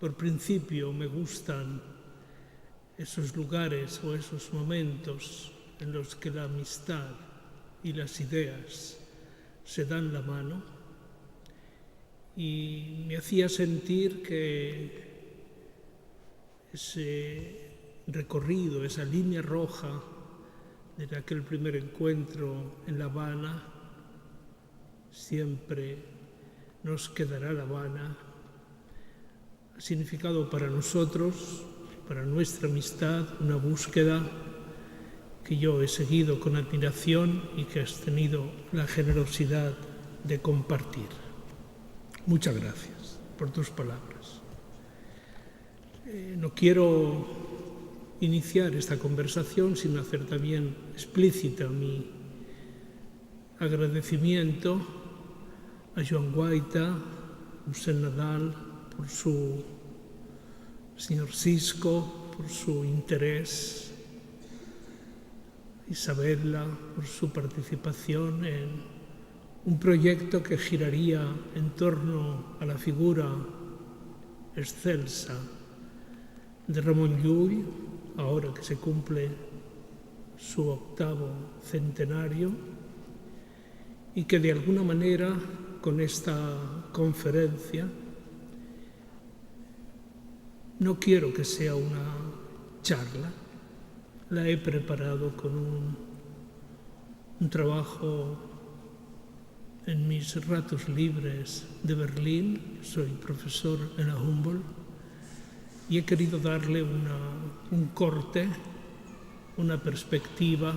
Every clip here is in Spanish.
Por principio me gustan esos lugares o esos momentos en los que la amistad y las ideas se dan la mano, y me hacía sentir que ese recorrido, esa línea roja de aquel primer encuentro en La Habana, siempre nos quedará La Habana, ha significado para nosotros, para nuestra amistad, una búsqueda que yo he seguido con admiración y que has tenido la generosidad de compartir. Muchas gracias por tus palabras. No quiero iniciar esta conversación sin hacer también explícita mi agradecimiento a Joan Guaita, a José Nadal, por su señor Cisco, por su interés, Isabella, por su participación en un proyecto que giraría en torno a la figura excelsa de Ramon Llull, ahora que se cumple su 8º centenario, y que de alguna manera con esta conferencia no quiero que sea una charla, la he preparado con un trabajo en mis ratos libres de Berlín. Soy profesor en la Humboldt y he querido darle un corte, una perspectiva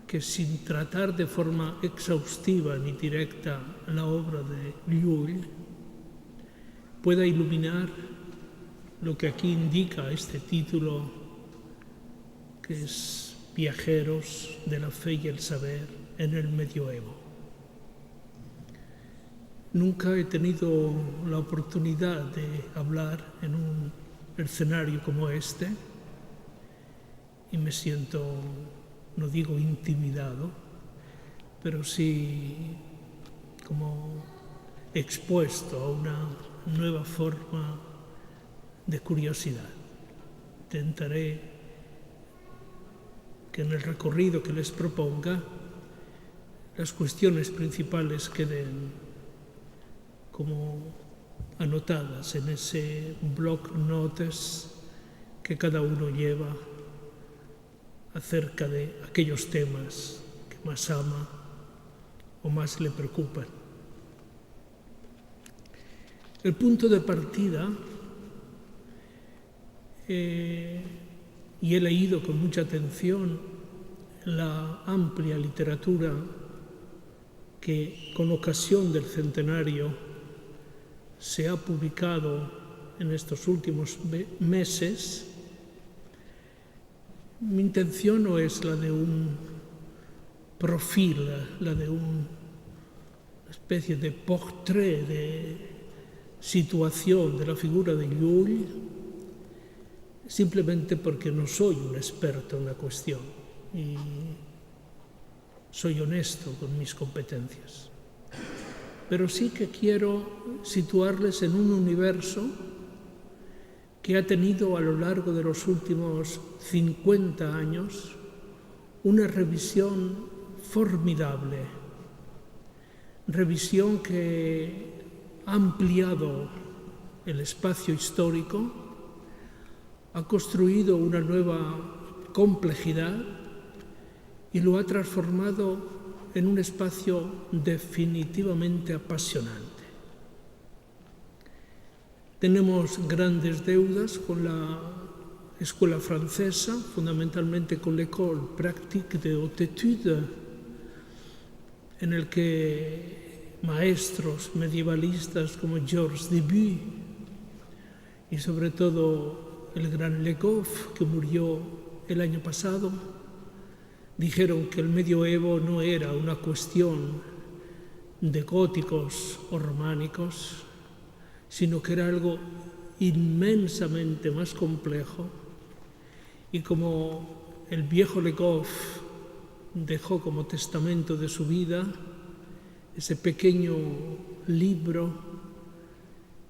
que, sin tratar de forma exhaustiva ni directa la obra de Llull, pueda iluminar lo que aquí indica este título, que es Viajeros de la Fe y el Saber en el Medioevo. Nunca he tenido la oportunidad de hablar en un escenario como este y me siento, no digo intimidado, pero sí como expuesto a una nueva forma de curiosidad. Intentaré que en el recorrido que les proponga las cuestiones principales queden como anotadas en ese bloc notes que cada uno lleva acerca de aquellos temas que más ama o más le preocupan. El punto de partida, y he leído con mucha atención la amplia literatura que con ocasión del centenario se ha publicado en estos últimos meses. Mi intención no es la de un perfil, la de una especie de portrait de situación de la figura de Llull, simplemente porque no soy un experto en la cuestión y soy honesto con mis competencias. Pero sí que quiero situarles en un universo que ha tenido a lo largo de los últimos 50 años una revisión formidable, revisión que ha ampliado el espacio histórico, ha construido una nueva complejidad y lo ha transformado en un espacio definitivamente apasionante. Tenemos grandes deudas con la escuela francesa, fundamentalmente con l'École pratique de haute étude, en el que maestros medievalistas como Georges Duby y sobre todo el gran Le Goff, que murió el año pasado, dijeron que el medioevo no era una cuestión de góticos o románicos, sino que era algo inmensamente más complejo, y como el viejo Le Goff dejó como testamento de su vida ese pequeño libro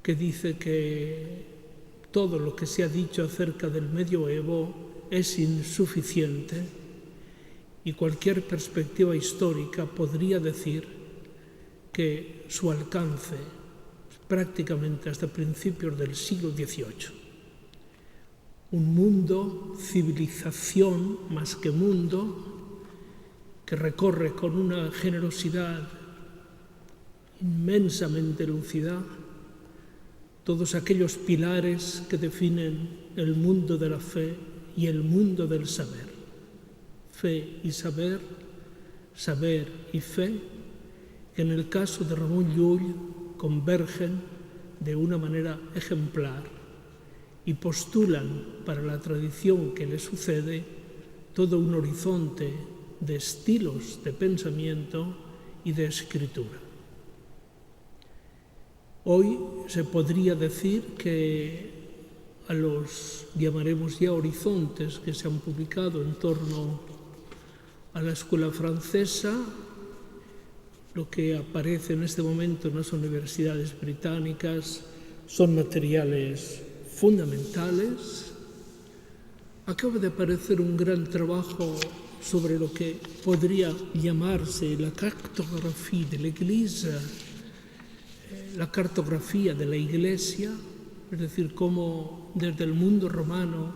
que dice que todo lo que se ha dicho acerca del medioevo es insuficiente y cualquier perspectiva histórica podría decir que su alcance es prácticamente hasta principios del siglo XVIII. Un mundo, civilización más que mundo, que recorre con una generosidad inmensamente lúcida todos aquellos pilares que definen el mundo de la fe y el mundo del saber. Fe y saber, saber y fe, que en el caso de Ramon Llull convergen de una manera ejemplar y postulan para la tradición que le sucede todo un horizonte de estilos de pensamiento y de escritura. Hoy se podría decir que a los, llamaremos ya horizontes que se han publicado en torno a la escuela francesa, lo que aparece en este momento en las universidades británicas son materiales fundamentales. Acaba de aparecer un gran trabajo sobre lo que podría llamarse la cartographie de l'Église, la cartografía de la Iglesia, es decir, cómo desde el mundo romano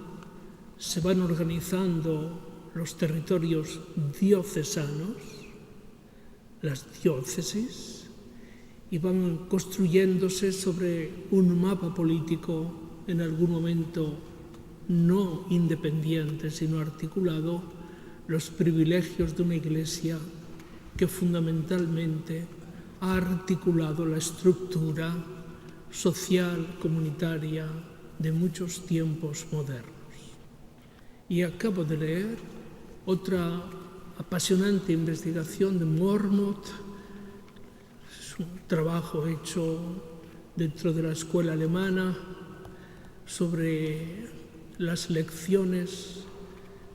se van organizando los territorios diocesanos, las diócesis, y van construyéndose sobre un mapa político en algún momento no independiente, sino articulado, los privilegios de una Iglesia que fundamentalmente ha articulado la estructura social, comunitaria de muchos tiempos modernos. Y acabo de leer otra apasionante investigación de Mormont. Es un trabajo hecho dentro de la escuela alemana sobre las lecciones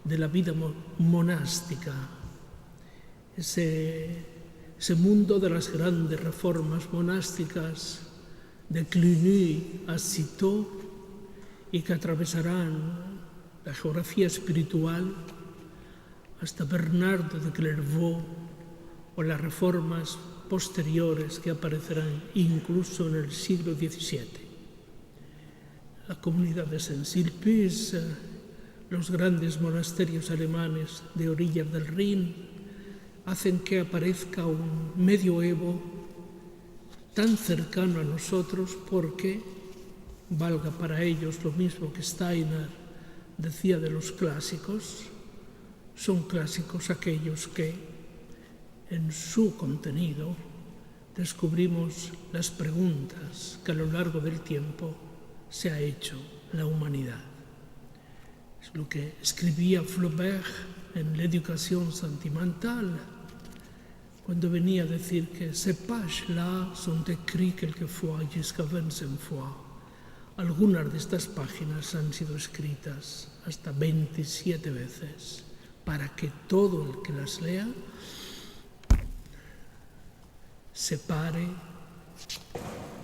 de la vida monástica, ese mundo de las grandes reformas monásticas de Cluny a Citeaux y que atravesarán la geografía espiritual hasta Bernardo de Clairvaux o las reformas posteriores que aparecerán incluso en el siglo XVII. La comunidad de Saint-Sulpice, los grandes monasterios alemanes de orillas del Rin, hacen que aparezca un medioevo tan cercano a nosotros porque, valga para ellos lo mismo que Steiner decía de los clásicos, son clásicos aquellos que en su contenido descubrimos las preguntas que a lo largo del tiempo se ha hecho la humanidad. Es lo que escribía Flaubert en L'Éducation sentimentale, cuando venía a decir que ces pages-là sont écrites quelquefois jusqu'à 25 fois. Algunas de estas páginas han sido escritas hasta 27 veces para que todo el que las lea se pare,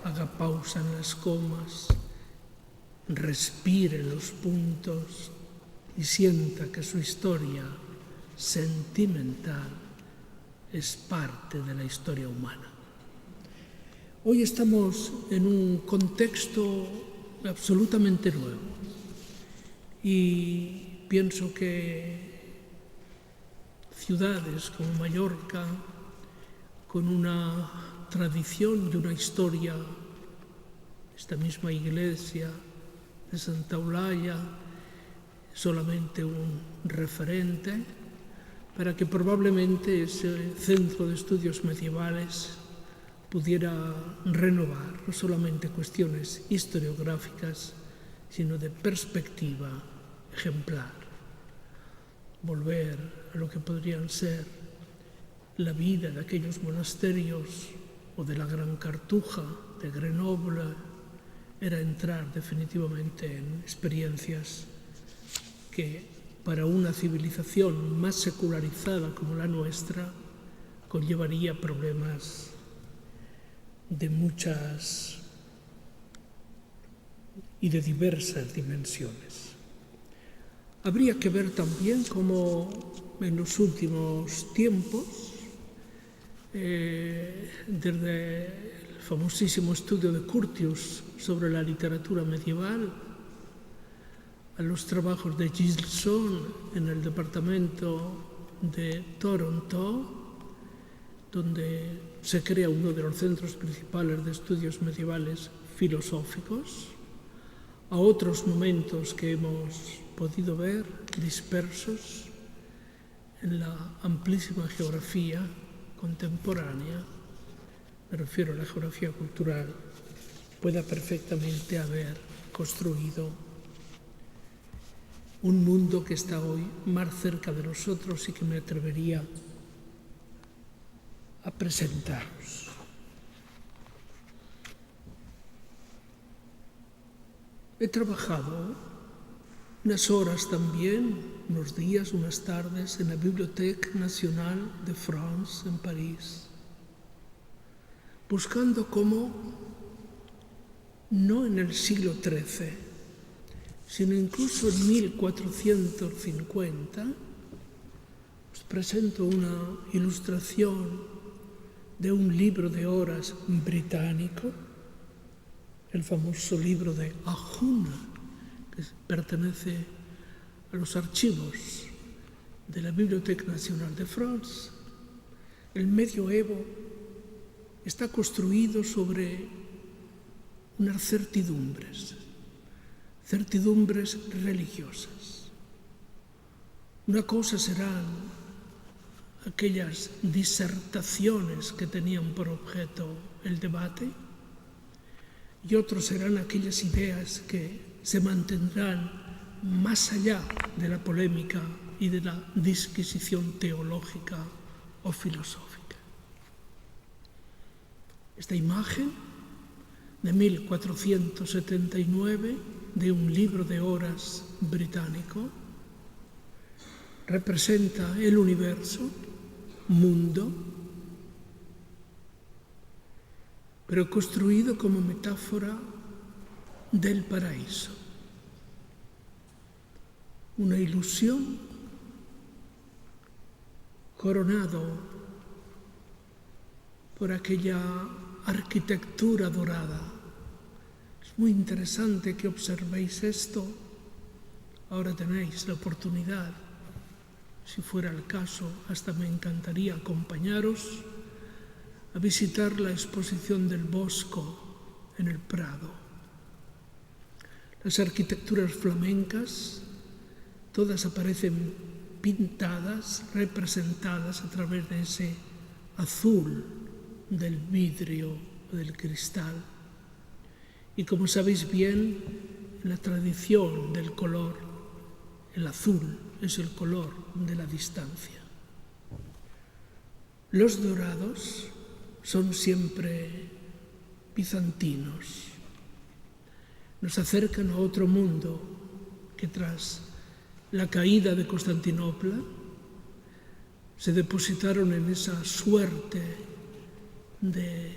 haga pausa en las comas, respire los puntos y sienta que su historia sentimental es parte de la historia humana. Hoy estamos en un contexto absolutamente nuevo y pienso que ciudades como Mallorca, con una tradición y una historia, esta misma iglesia de Santa Eulàlia, solamente un referente para que probablemente ese centro de estudios medievales pudiera renovar no solamente cuestiones historiográficas, sino de perspectiva ejemplar. Volver a lo que podrían ser la vida de aquellos monasterios o de la Gran Cartuja, de Grenoble, era entrar definitivamente en experiencias que para una civilización más secularizada como la nuestra conllevaría problemas de muchas y de diversas dimensiones. Habría que ver también cómo en los últimos tiempos, desde el famosísimo estudio de Curtius sobre la literatura medieval, a los trabajos de Gilson en el departamento de Toronto, donde se crea uno de los centros principales de estudios medievales filosóficos, a otros momentos que hemos podido ver dispersos en la amplísima geografía contemporánea, me refiero a la geografía cultural, pueda perfectamente haber construido un mundo que está hoy más cerca de nosotros y que me atrevería a presentaros. He trabajado unas horas también, unos días, unas tardes, en la Bibliothèque Nationale de France, en París, buscando cómo, no en el siglo XIII, sino incluso en 1450, os presento una ilustración de un libro de horas británico, el famoso libro de Ahun, que pertenece a los archivos de la Bibliothèque Nationale de France. El medioevo está construido sobre unas certidumbres religiosas. Una cosa serán aquellas disertaciones que tenían por objeto el debate, y otros serán aquellas ideas que se mantendrán más allá de la polémica y de la disquisición teológica o filosófica. Esta imagen de 1479 de un libro de horas británico representa el universo, mundo, pero construido como metáfora del paraíso. Una ilusión coronado por aquella arquitectura dorada. Es muy interesante que observéis esto. Ahora tenéis la oportunidad, si fuera el caso, hasta me encantaría acompañaros a visitar la exposición del Bosco en el Prado. Las arquitecturas flamencas, todas aparecen pintadas, representadas a través de ese azul del vidrio o del cristal. Y como sabéis bien, en la tradición del color, el azul es el color de la distancia. Los dorados son siempre bizantinos. Nos acercan a otro mundo que tras la caída de Constantinopla se depositaron en esa suerte de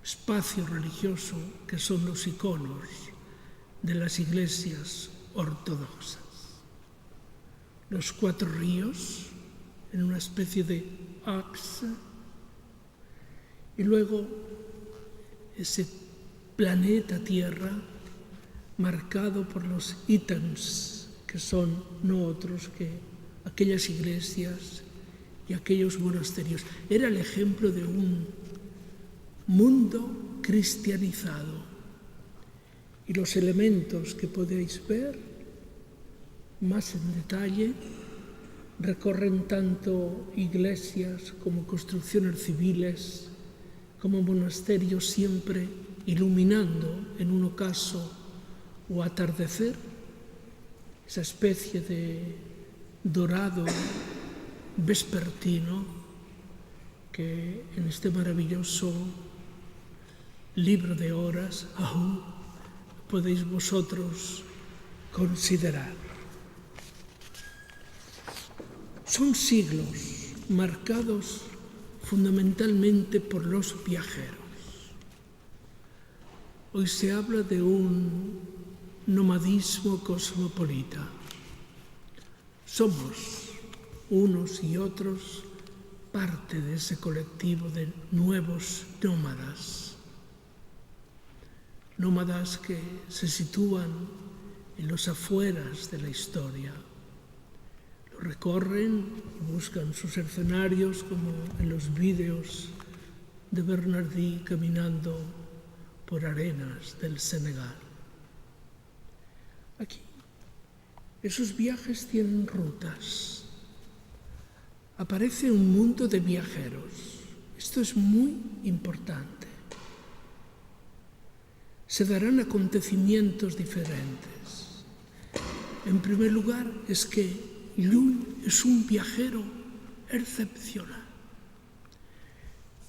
espacio religioso que son los iconos de las iglesias ortodoxas. Los cuatro ríos en una especie de axe, y luego ese planeta Tierra marcado por los ítems que son no otros que aquellas iglesias y aquellos monasterios. Era el ejemplo de un mundo cristianizado. Y los elementos que podéis ver más en detalle recorren tanto iglesias como construcciones civiles, como monasterios, siempre iluminando en un ocaso o atardecer esa especie de dorado vespertino que en este maravilloso libro de horas aún podéis vosotros considerar. Son siglos marcados fundamentalmente por los viajeros. Hoy se habla de un nomadismo cosmopolita. Somos unos y otros parte de ese colectivo de nuevos nómadas. Nómadas que se sitúan en los afueras de la historia. Lo recorren y buscan sus escenarios como en los vídeos de Bernardí caminando por arenas del Senegal. Aquí, esos viajes tienen rutas. Aparece un mundo de viajeros. Esto es muy importante. Se darán acontecimientos diferentes. En primer lugar, es que Llull es un viajero excepcional.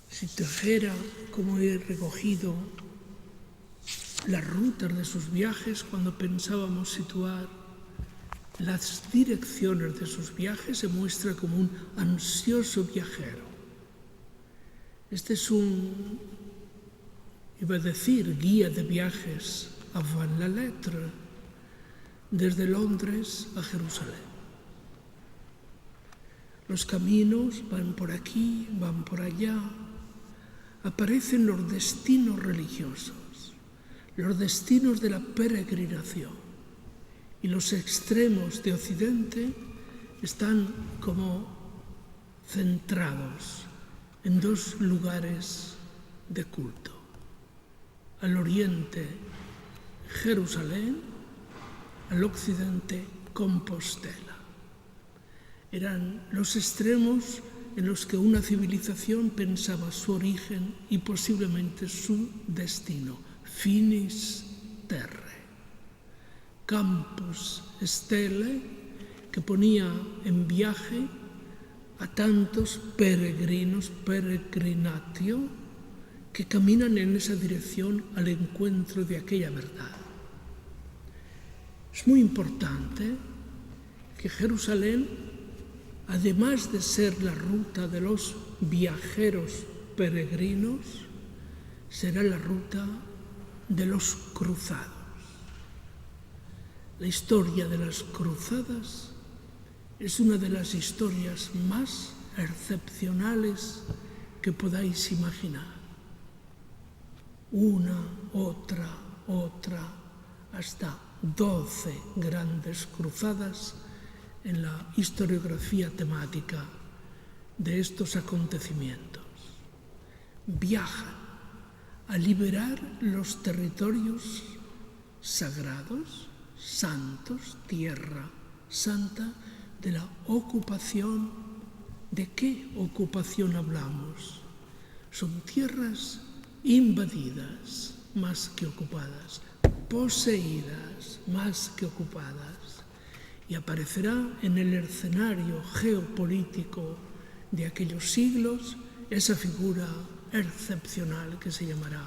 Si te dijera cómo he recogido las rutas de sus viajes cuando pensábamos situar las direcciones de sus viajes, se muestra como un ansioso viajero. Este es iba a decir, guía de viajes avant la lettre, desde Londres a Jerusalén. Los caminos van por aquí, van por allá. Aparecen los destinos religiosos, los destinos de la peregrinación. Y los extremos de Occidente están como centrados en dos lugares de culto. Al oriente, Jerusalén, al occidente, Compostela. Eran los extremos en los que una civilización pensaba su origen y posiblemente su destino. Finis terrae. Campus Stelle, que ponía en viaje a tantos peregrinos, peregrinatio, que caminan en esa dirección al encuentro de aquella verdad. Es muy importante que Jerusalén, además de ser la ruta de los viajeros peregrinos, será la ruta de los cruzados. La historia de las cruzadas es una de las historias más excepcionales que podáis imaginar. Una, otra, hasta 12 grandes cruzadas en la historiografía temática de estos acontecimientos. Viajan a liberar los territorios sagrados, santos, tierra santa, de la ocupación. ¿De qué ocupación hablamos? Son tierras invadidas más que ocupadas, poseídas más que ocupadas, y aparecerá en el escenario geopolítico de aquellos siglos esa figura excepcional que se llamará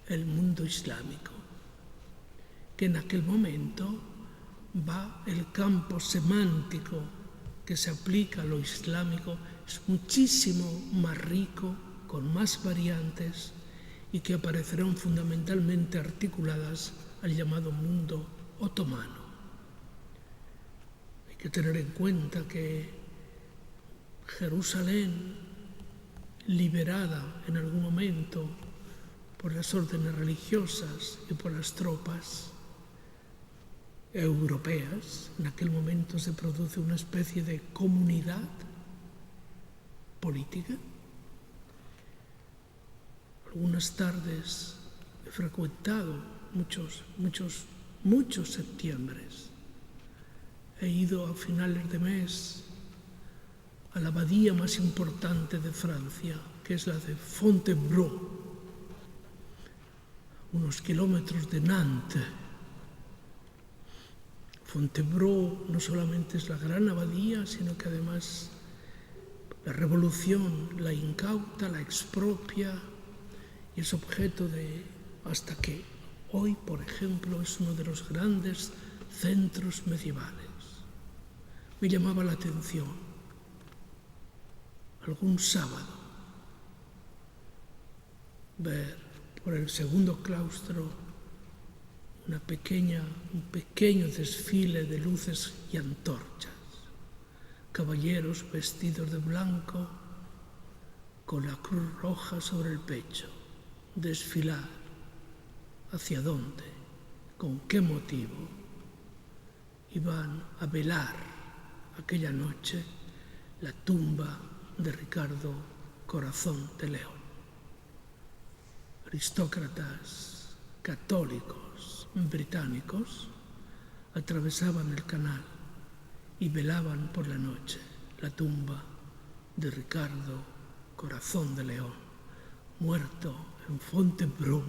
el mundo islámico, que en aquel momento va el campo semántico que se aplica a lo islámico, es muchísimo más rico, con más variantes, y que aparecerán fundamentalmente articuladas al llamado mundo otomano. Hay que tener en cuenta que Jerusalén, liberada en algún momento por las órdenes religiosas y por las tropas europeas, en aquel momento se produce una especie de comunidad política. Algunas tardes he frecuentado muchos septiembres. He ido a finales de mes a la abadía más importante de Francia, que es la de Fontevraud, unos kilómetros de Nantes. Fontevraud no solamente es la gran abadía, sino que además la revolución la incauta, la expropia, y es objeto de, hasta que hoy, por ejemplo, es uno de los grandes centros medievales. Me llamaba la atención algún sábado ver por el segundo claustro un pequeño desfile de luces y antorchas, caballeros vestidos de blanco con la cruz roja sobre el pecho, desfilar. ¿Hacia dónde? ¿Con qué motivo? Iban a velar aquella noche la tumba de Ricardo Corazón de León. Aristócratas católicos británicos atravesaban el canal y velaban por la noche la tumba de Ricardo Corazón de León, muerto en Fontainebleau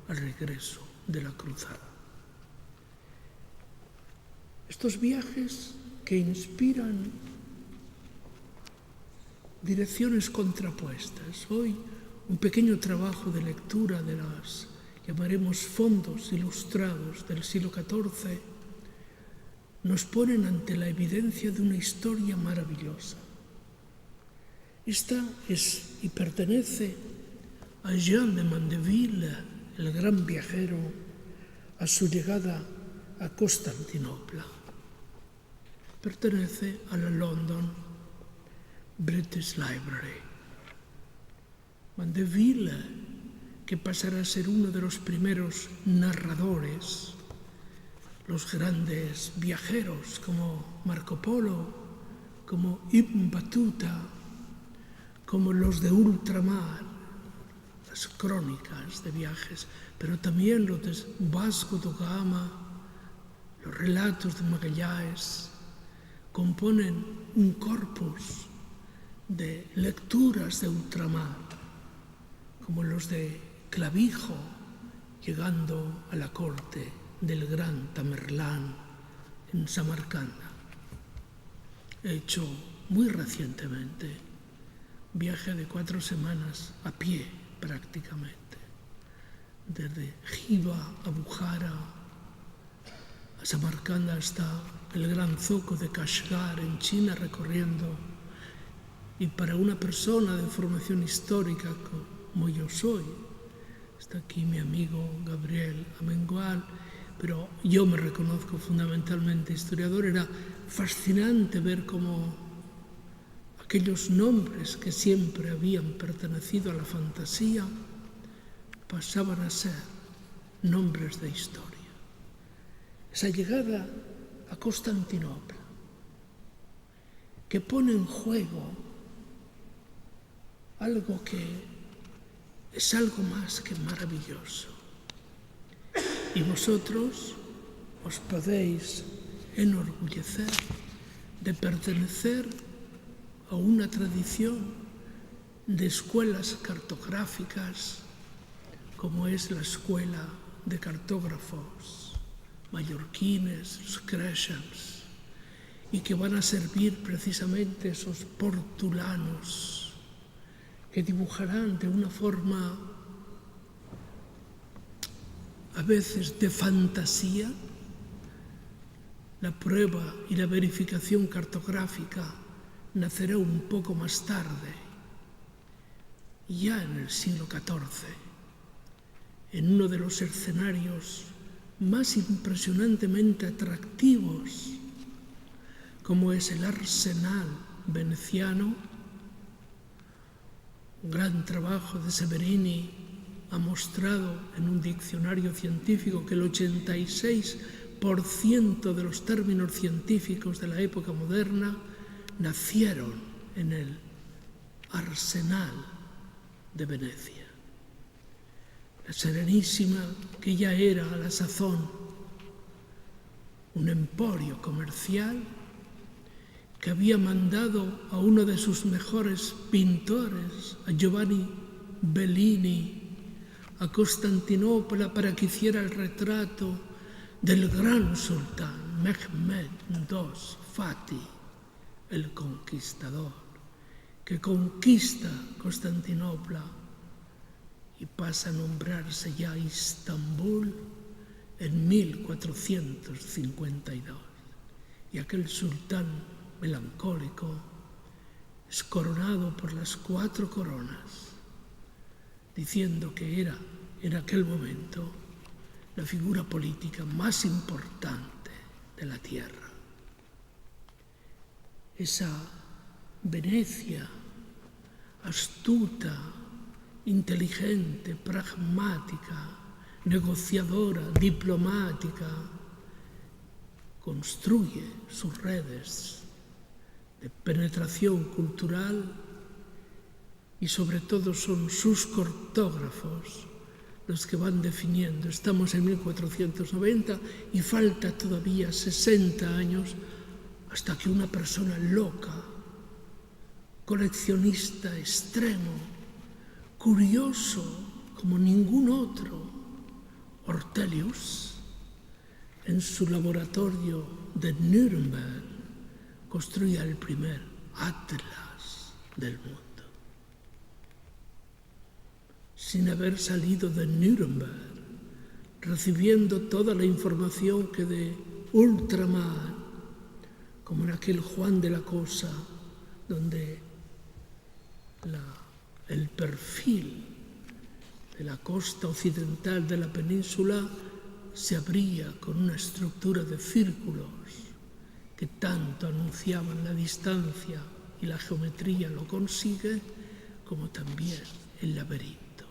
al regreso de la cruzada. Estos viajes que inspiran direcciones contrapuestas. Hoy un pequeño trabajo de lectura de las, llamaremos, fondos ilustrados del siglo XIV, nos ponen ante la evidencia de una historia maravillosa. Esta es y pertenece a Jean de Mandeville, el gran viajero, a su llegada a Constantinopla. Pertenece a la London British Library. Mandeville, que pasará a ser uno de los primeros narradores, los grandes viajeros como Marco Polo, como Ibn Battuta, como los de ultramar, las crónicas de viajes, pero también los de Vasco da Gama, los relatos de Magallanes, componen un corpus de lecturas de ultramar, como los de Clavijo, llegando a la corte del gran Tamerlán en Samarcanda. He hecho muy recientemente viaje de 4 semanas a pie prácticamente, desde Jiva a Bujara, a Samarcanda hasta el gran zoco de Kashgar en China recorriendo. Y para una persona de formación histórica como yo soy, está aquí mi amigo Gabriel Amengual, pero yo me reconozco fundamentalmente historiador, era fascinante ver cómo aquellos nombres que siempre habían pertenecido a la fantasía pasaban a ser nombres de historia. Esa llegada a Constantinopla, que pone en juego algo que es algo más que maravilloso. Y vosotros os podéis enorgullecer de pertenecer a una tradición de escuelas cartográficas como es la escuela de cartógrafos mallorquines, los Creixens, y que van a servir precisamente esos portulanos que dibujarán de una forma a veces de fantasía. La prueba y la verificación cartográfica nacerá un poco más tarde, ya en el siglo XIV, en uno de los escenarios más impresionantemente atractivos, como es el Arsenal veneciano. Un gran trabajo de Severini ha mostrado en un diccionario científico que el 86% de los términos científicos de la época moderna nacieron en el Arsenal de Venecia. La Serenísima, que ya era a la sazón un emporio comercial, que había mandado a uno de sus mejores pintores, a Giovanni Bellini, a Constantinopla para que hiciera el retrato del gran sultán Mehmed II Fatih, el conquistador, que conquista Constantinopla y pasa a nombrarse ya Istambul en 1452. Y aquel sultán melancólico es coronado por las 4 coronas, diciendo que era en aquel momento la figura política más importante de la tierra. Esa Venecia astuta, inteligente, pragmática, negociadora, diplomática, construye sus redes de penetración cultural y sobre todo son sus cartógrafos los que van definiendo. Estamos en 1490 y falta todavía 60 años hasta que una persona loca, coleccionista extremo, curioso como ningún otro, Ortelius, en su laboratorio de Nuremberg, construye el primer atlas del mundo. Sin haber salido de Nuremberg, recibiendo toda la información que de ultramar, como en aquel Juan de la Cosa, donde el perfil de la costa occidental de la península se abría con una estructura de círculos que tanto anunciaban la distancia y la geometría lo consigue, como también el laberinto.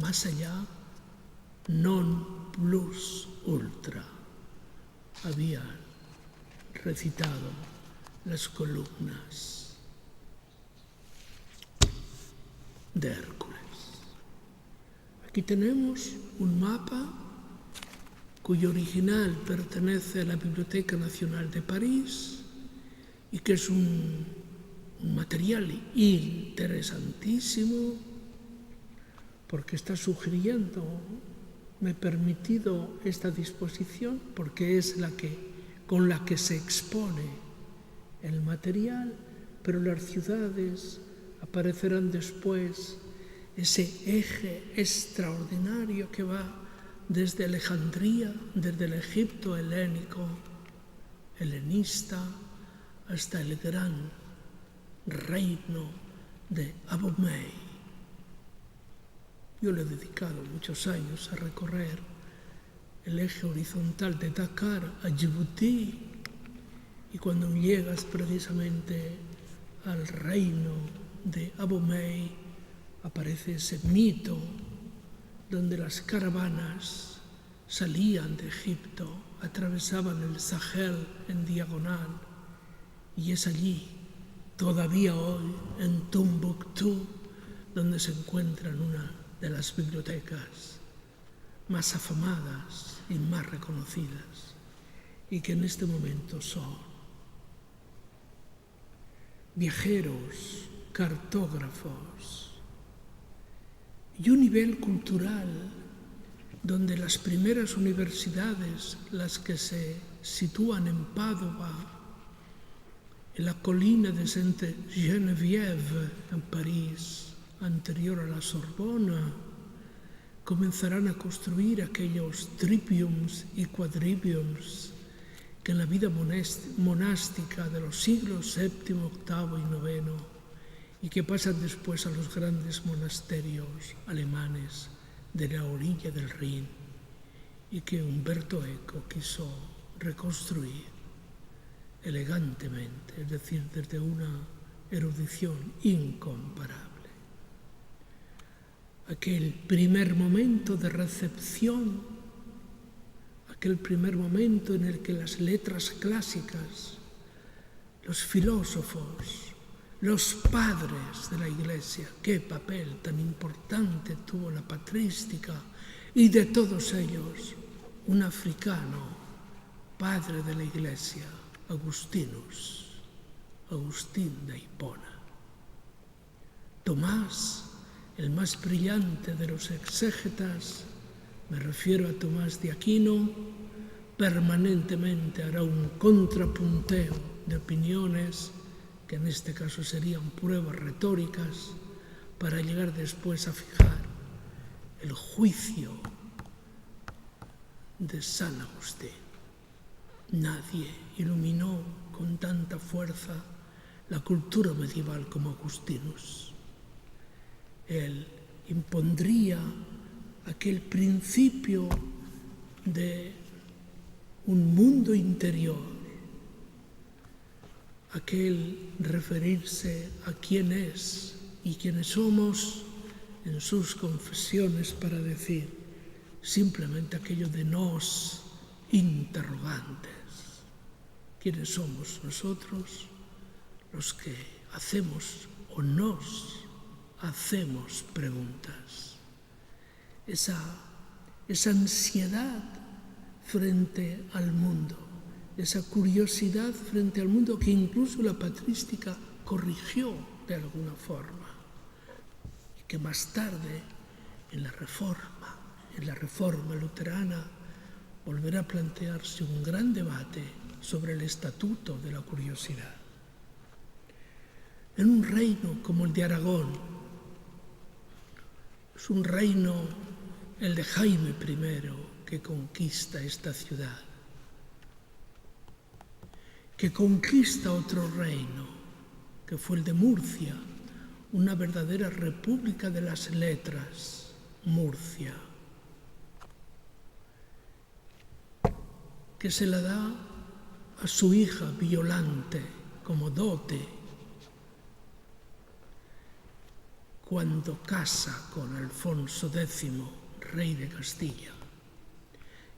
Más allá, non plus ultra, habían recitado las columnas de Hércules. Aquí tenemos un mapa cuyo original pertenece a la Biblioteca Nacional de París y que es un material interesantísimo porque está sugiriendo, me he permitido esta disposición porque es con la que se expone el material, pero las ciudades aparecerán después, ese eje extraordinario que va desde Alejandría, desde el Egipto helénico, helenista, hasta el gran reino de Abomey. Yo le he dedicado muchos años a recorrer el eje horizontal de Dakar a Djibouti, y cuando llegas precisamente al reino de Abomey aparece ese mito donde las caravanas salían de Egipto, atravesaban el Sahel en diagonal, y es allí, todavía hoy, en Tombuctú, donde se encuentran una de las bibliotecas más afamadas y más reconocidas, y que en este momento son viajeros, cartógrafos, y un nivel cultural donde las primeras universidades, las que se sitúan en Padova, en la colina de Sainte-Geneviève, en París, anterior a la Sorbona, comenzarán a construir aquellos tripiums y quadripiums que en la vida monástica de los siglos VII, VIII y IX, y que pasan después a los grandes monasterios alemanes de la orilla del Rin, y que Umberto Eco quiso reconstruir elegantemente, es decir, desde una erudición incomparable. Aquel primer momento de recepción, aquel primer momento en el que las letras clásicas, los filósofos, los padres de la Iglesia, qué papel tan importante tuvo la patrística, y de todos ellos, un africano, padre de la Iglesia, Agustinus, Agustín de Hipona. Tomás, el más brillante de los exégetas, me refiero a Tomás de Aquino, permanentemente hará un contrapunteo de opiniones, que en este caso serían pruebas retóricas, para llegar después a fijar el juicio de San Agustín. Nadie iluminó con tanta fuerza la cultura medieval como Agustinus. Él impondría aquel principio de un mundo interior, aquel referirse a quién es y quiénes somos en sus confesiones para decir simplemente aquello de nos interrogantes. ¿Quiénes somos nosotros los que hacemos o nos hacemos preguntas? Esa ansiedad frente al mundo, esa curiosidad frente al mundo que incluso la patrística corrigió de alguna forma y que más tarde en la Reforma luterana volverá a plantearse un gran debate sobre el estatuto de la curiosidad. En un reino como el de Aragón, es un reino, el de Jaime I, que conquista esta ciudad, que conquista otro reino, que fue el de Murcia, una verdadera república de las letras, Murcia, que se la da a su hija Violante como dote cuando casa con Alfonso X, rey de Castilla,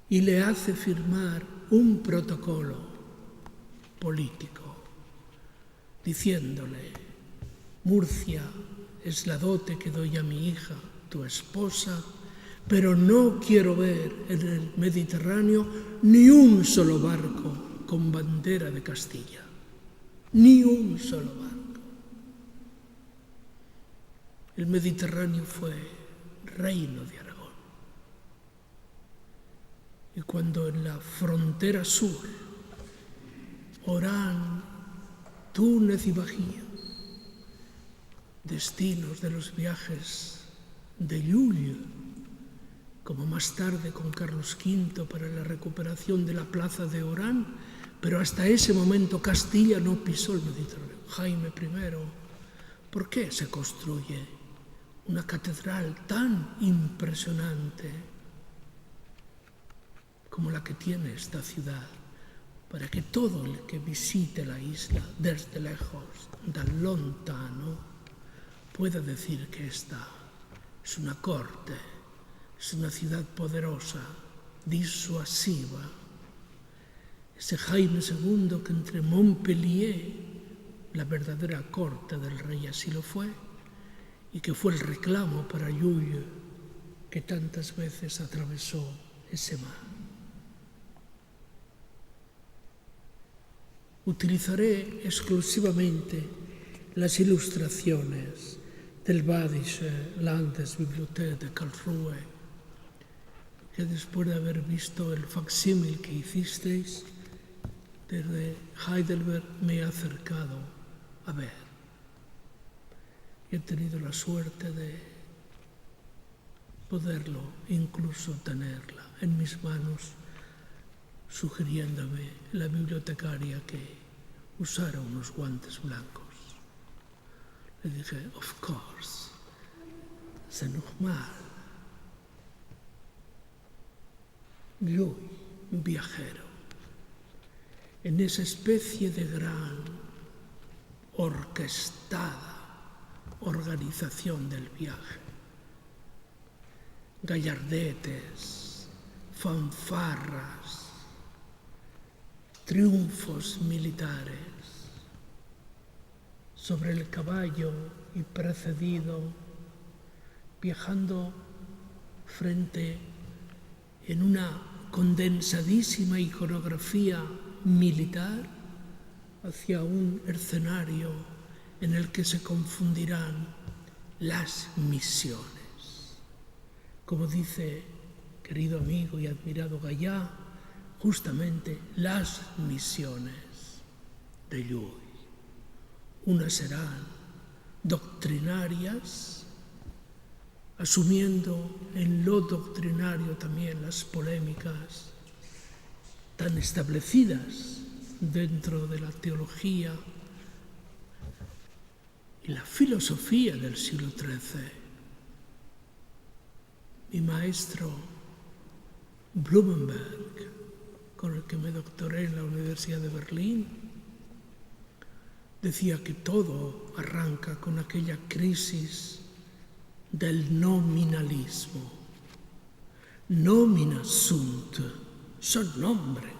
y le hace firmar un protocolo político diciéndole: Murcia es la dote que doy a mi hija, tu esposa, pero no quiero ver en el Mediterráneo ni un solo barco con bandera de Castilla, ni un solo barco. El Mediterráneo fue reino de Aragón. Y cuando en la frontera sur, Orán, Túnez y Bahía, destinos de los viajes de Llull, como más tarde con Carlos V para la recuperación de la plaza de Orán, pero hasta ese momento Castilla no pisó el Mediterráneo. Jaime I, ¿por qué se construye una catedral tan impresionante como la que tiene esta ciudad, para que todo el que visite la isla desde lejos, da lontano, pueda decir que esta es una corte, es una ciudad poderosa, disuasiva? Ese Jaime II que entre Montpellier, la verdadera corte del rey, así lo fue, y que fue el reclamo para Llull, que tantas veces atravesó ese mar. Utilizaré exclusivamente las ilustraciones del Badische Landesbibliothek de Karlsruhe, que después de haber visto el facsímil que hicisteis desde Heidelberg me he acercado a ver. Y he tenido la suerte de poderlo, incluso tenerla en mis manos, sugiriéndome la bibliotecaria que usara unos guantes blancos. Le dije, of course, c'est normal. Yo, viajero, en esa especie de gran orquestada organización del viaje, gallardetes, fanfarras, triunfos militares, sobre el caballo y precedido, viajando frente en una condensadísima iconografía militar hacia un escenario en el que se confundirán las misiones. Como dice querido amigo y admirado Gallá, justamente las misiones de Llull. Unas serán doctrinarias, asumiendo en lo doctrinario también las polémicas tan establecidas dentro de la teología y la filosofía del siglo XIII. mi maestro Blumenberg, con el que me doctoré en la Universidad de Berlín, decía que todo arranca con aquella crisis del nominalismo. Nomina sunt, son nombres.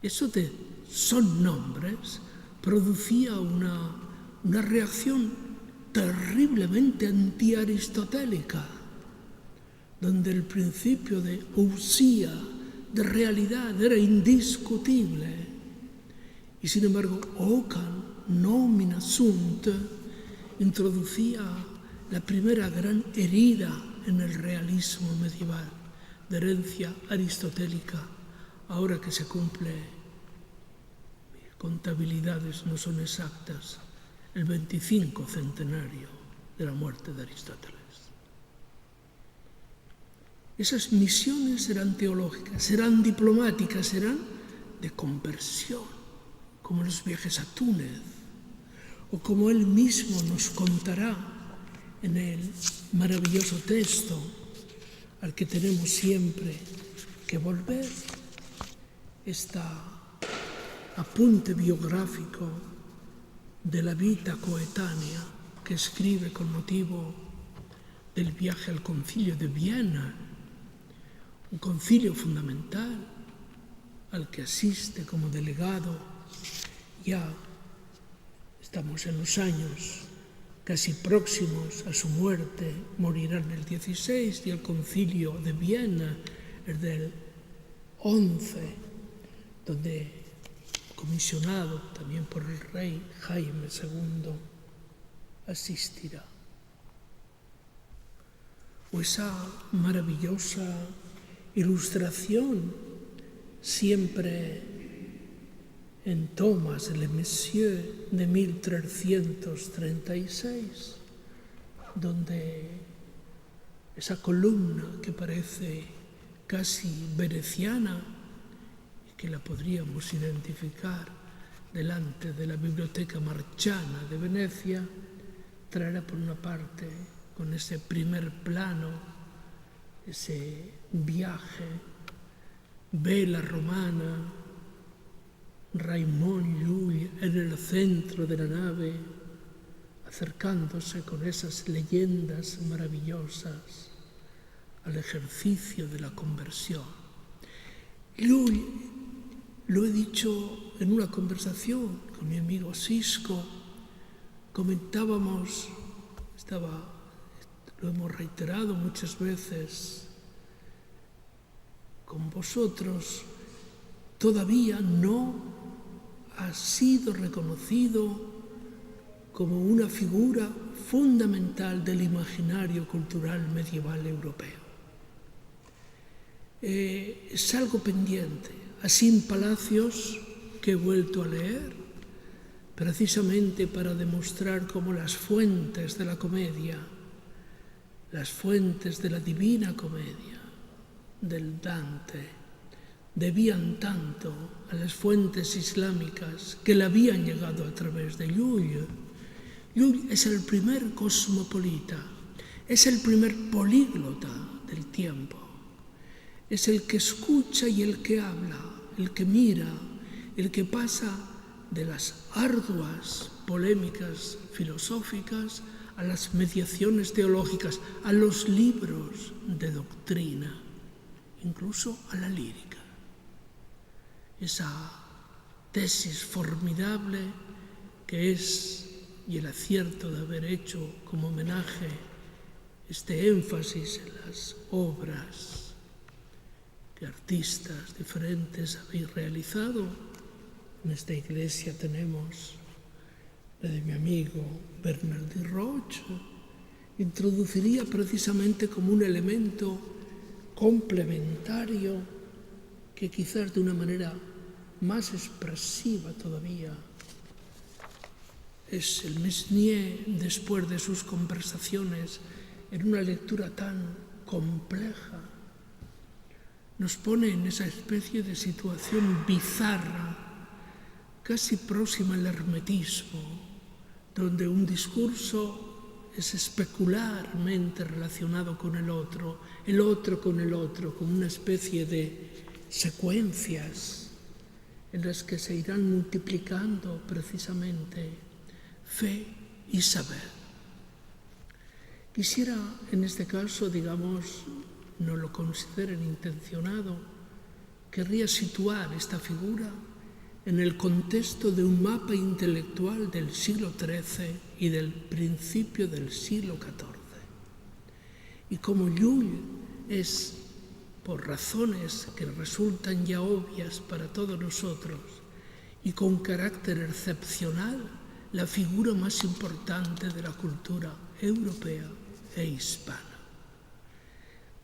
Eso de son nombres producía una reacción terriblemente antiaristotélica, donde el principio de ousia, de realidad, era indiscutible. Y sin embargo, Ockham, nomina sunt, introducía la primera gran herida en el realismo medieval, de herencia aristotélica, ahora que se cumple, contabilidades no son exactas, el 25 centenario de la muerte de Aristóteles. Esas misiones serán teológicas, serán diplomáticas, serán de conversión, como los viajes a Túnez, o como él mismo nos contará en el maravilloso texto al que tenemos siempre que volver, este apunte biográfico de la vida coetánea que escribe con motivo del viaje al Concilio de Viena, un concilio fundamental al que asiste como delegado. Ya estamos en los años casi próximos a su muerte, morirá en el 16, y el Concilio de Viena es del 11, donde, comisionado también por el rey Jaime II, asistirá. O esa maravillosa ilustración, siempre en Thomas Le Messieurs de 1336, donde esa columna que parece casi veneciana y que la podríamos identificar delante de la Biblioteca Marciana de Venecia, traerá por una parte, con ese primer plano, ese viaje, vela romana, Raimon Llull en el centro de la nave, acercándose con esas leyendas maravillosas al ejercicio de la conversión. Llull, lo he dicho en una conversación con mi amigo Sisco, comentábamos, lo hemos reiterado muchas veces con vosotros, todavía no ha sido reconocido como una figura fundamental del imaginario cultural medieval europeo. Es algo pendiente. Así Palacios, que he vuelto a leer, precisamente para demostrar cómo las fuentes de la comedia, las fuentes de la Divina Comedia, del Dante, debían tanto a las fuentes islámicas que le habían llegado a través de Llull. Llull es el primer cosmopolita, es el primer políglota del tiempo, es el que escucha y el que habla, el que mira, el que pasa de las arduas polémicas filosóficas a las mediaciones teológicas, a los libros de doctrina, incluso a la lírica. Esa tesis formidable que es, y el acierto de haber hecho como homenaje este énfasis en las obras que artistas diferentes habéis realizado. En esta iglesia tenemos la de mi amigo Bernardí Roche, introduciría precisamente como un elemento complementario que quizás de una manera más expresiva todavía es el Mesnier, después de sus conversaciones, en una lectura tan compleja, nos pone en esa especie de situación bizarra, casi próxima al hermetismo, donde un discurso es especularmente relacionado con el otro con el otro, como una especie de secuencias en las que se irán multiplicando precisamente fe y saber. Quisiera, en este caso, digamos, no lo consideren intencionado, querría situar esta figura en el contexto de un mapa intelectual del siglo XIII y del principio del siglo XIV. Y como Llull es, por razones que resultan ya obvias para todos nosotros, y con carácter excepcional, la figura más importante de la cultura europea e hispana.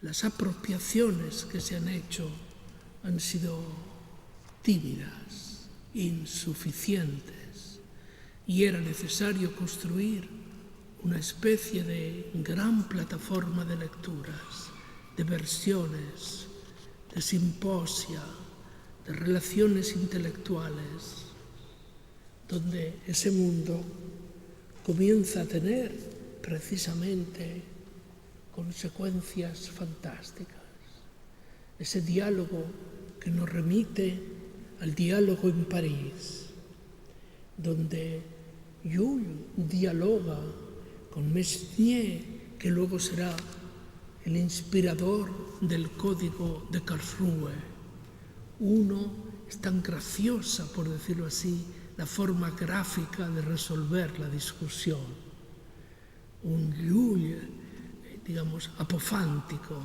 Las apropiaciones que se han hecho han sido tímidas, insuficientes, y era necesario construir una especie de gran plataforma de lecturas, de versiones, de simposia, de relaciones intelectuales, donde ese mundo comienza a tener precisamente consecuencias fantásticas. Ese diálogo que nos remite al diálogo en París, donde Llull dialoga con Mesnier, que luego será el inspirador del Código de Karlsruhe. Es tan graciosa, por decirlo así, la forma gráfica de resolver la discusión. Un Llull, digamos, apofántico,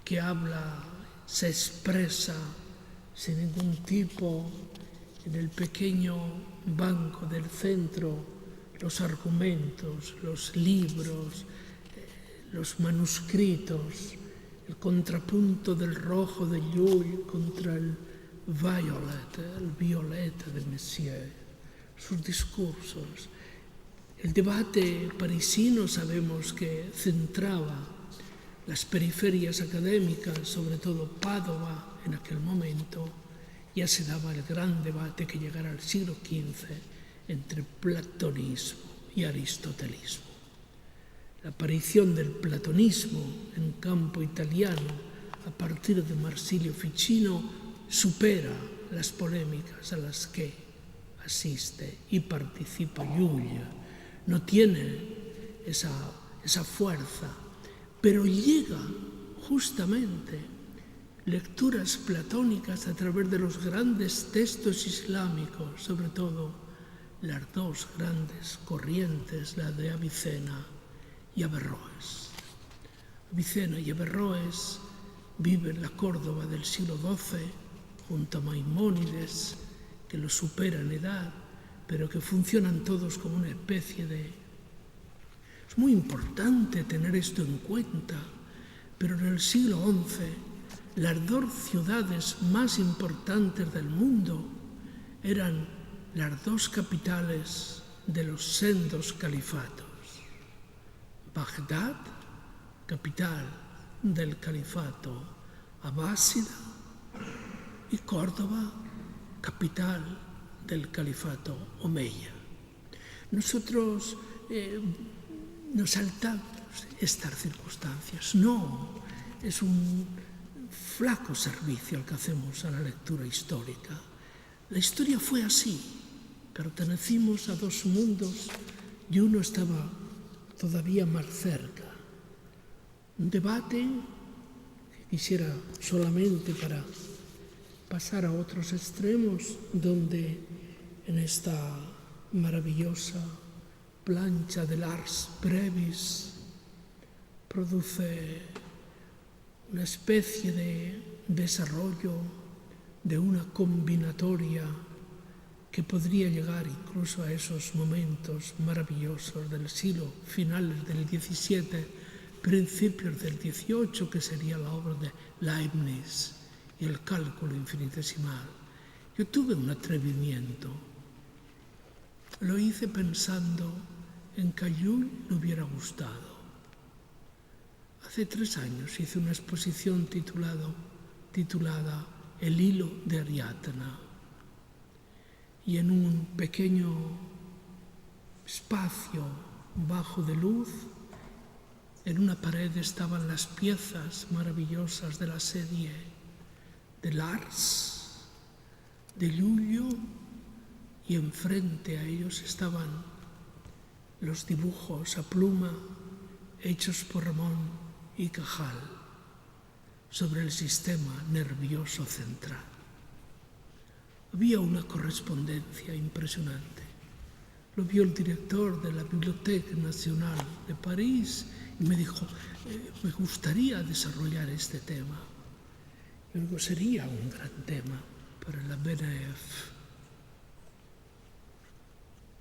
que habla, se expresa sin ningún tipo en el pequeño banco del centro, los argumentos, los libros, los manuscritos, el contrapunto del rojo de Llull contra el violeta de Messier, sus discursos. El debate parisino sabemos que centraba las periferias académicas, sobre todo Padova en aquel momento. Ya se daba el gran debate que llegará al siglo XV entre platonismo y aristotelismo. La aparición del platonismo en campo italiano a partir de Marsilio Ficino supera las polémicas a las que asiste y participa Llull. No tiene esa fuerza, pero llega justamente lecturas platónicas a través de los grandes textos islámicos, sobre todo las dos grandes corrientes, la de Avicena y Averroes. Avicena y Averroes viven la Córdoba del siglo XII junto a Maimónides, que lo supera en edad, pero que funcionan todos como una especie de... Es muy importante tener esto en cuenta, pero en el siglo XI las dos ciudades más importantes del mundo eran las dos capitales de los sendos califatos. Bagdad, capital del califato abásida, y Córdoba, capital del califato omeya. Nosotros nos saltamos estas circunstancias. No, es un flaco servicio el que hacemos a la lectura histórica. La historia fue así. Pertenecimos a dos mundos y uno estaba todavía más cerca. Un debate que quisiera solamente para pasar a otros extremos, donde en esta maravillosa plancha del Ars Brevis produce una especie de desarrollo de una combinatoria que podría llegar incluso a esos momentos maravillosos del siglo, finales del XVII, principios del XVIII, que sería la obra de Leibniz y el cálculo infinitesimal. Yo tuve un atrevimiento. Lo hice pensando en que a Llull le hubiera gustado. Hace 3 años hice una exposición titulada El hilo de Ariadna, y en un pequeño espacio bajo de luz. En una pared estaban las piezas maravillosas de la serie de Lars, de Giulio, y enfrente a ellos estaban los dibujos a pluma hechos por Ramón y Cajal sobre el sistema nervioso central. Había una correspondencia impresionante. Lo vio el director de la Biblioteca Nacional de París y me dijo, me gustaría desarrollar este tema. Yo digo, sería un gran tema para la BNF.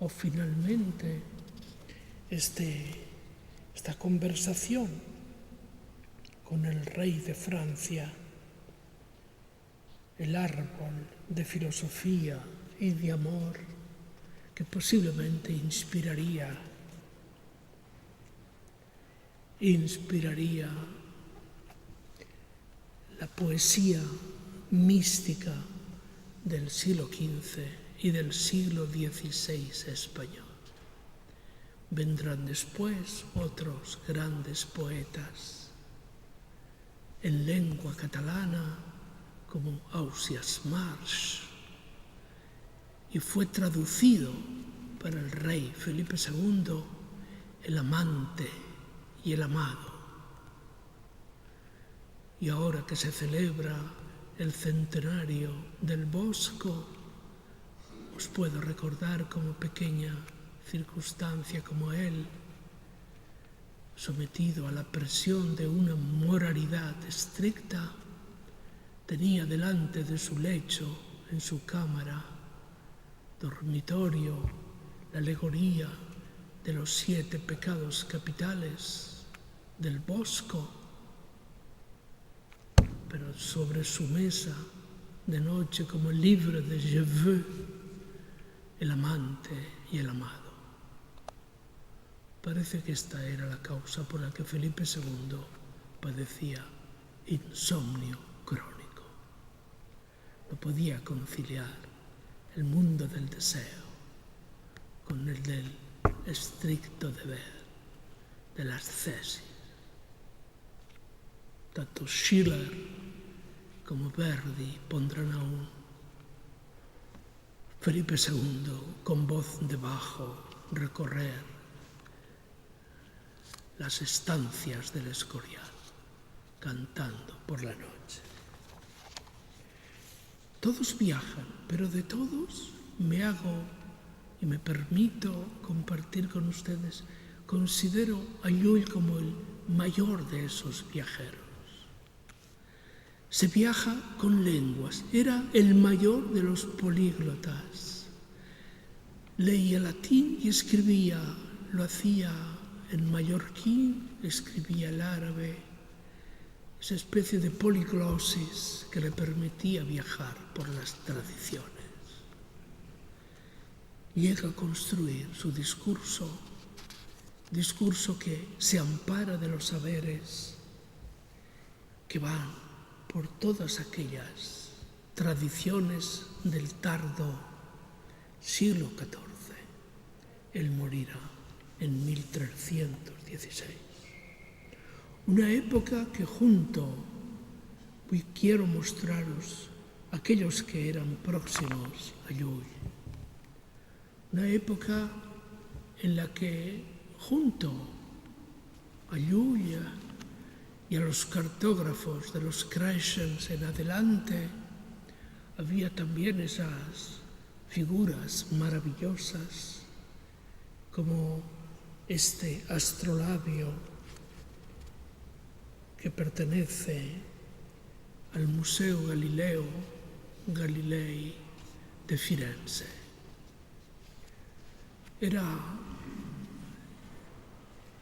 O finalmente, esta conversación con el rey de Francia, el árbol de filosofía y de amor que posiblemente inspiraría la poesía mística del siglo XV y del siglo XVI español. Vendrán después otros grandes poetas en lengua catalana como Ausiàs March, y fue traducido para el rey Felipe II el amante y el amado. Y ahora que se celebra el centenario del Bosco, os puedo recordar como pequeña circunstancia como él, sometido a la presión de una moralidad estricta, tenía delante de su lecho, en su cámara, dormitorio, la alegoría de los 7 pecados capitales del Bosco, pero sobre su mesa de noche como el libro de Je veux, el amante y el amado. Parece que esta era la causa por la que Felipe II padecía insomnio crónico. No podía conciliar el mundo del deseo con el del estricto deber de la ascesis. Tanto Schiller como Verdi pondrán aún Felipe II con voz de bajo recorrer las estancias del Escorial, cantando por la noche. Todos viajan, pero de todos me hago y me permito compartir con ustedes, considero a Llull como el mayor de esos viajeros. Se viaja con lenguas, era el mayor de los políglotas. Leía latín y escribía, lo hacía en mallorquín, escribía el árabe, esa especie de poliglosis que le permitía viajar por las tradiciones. Llega a construir su discurso que se ampara de los saberes que van por todas aquellas tradiciones del tardo siglo XIV. Él morirá en 1316. Una época que quiero mostraros aquellos que eran próximos a Llull. Una época en la que junto a Llull y a los cartógrafos de los Creixens en adelante había también esas figuras maravillosas como este astrolabio que pertenece al Museo Galileo Galilei de Firenze. Era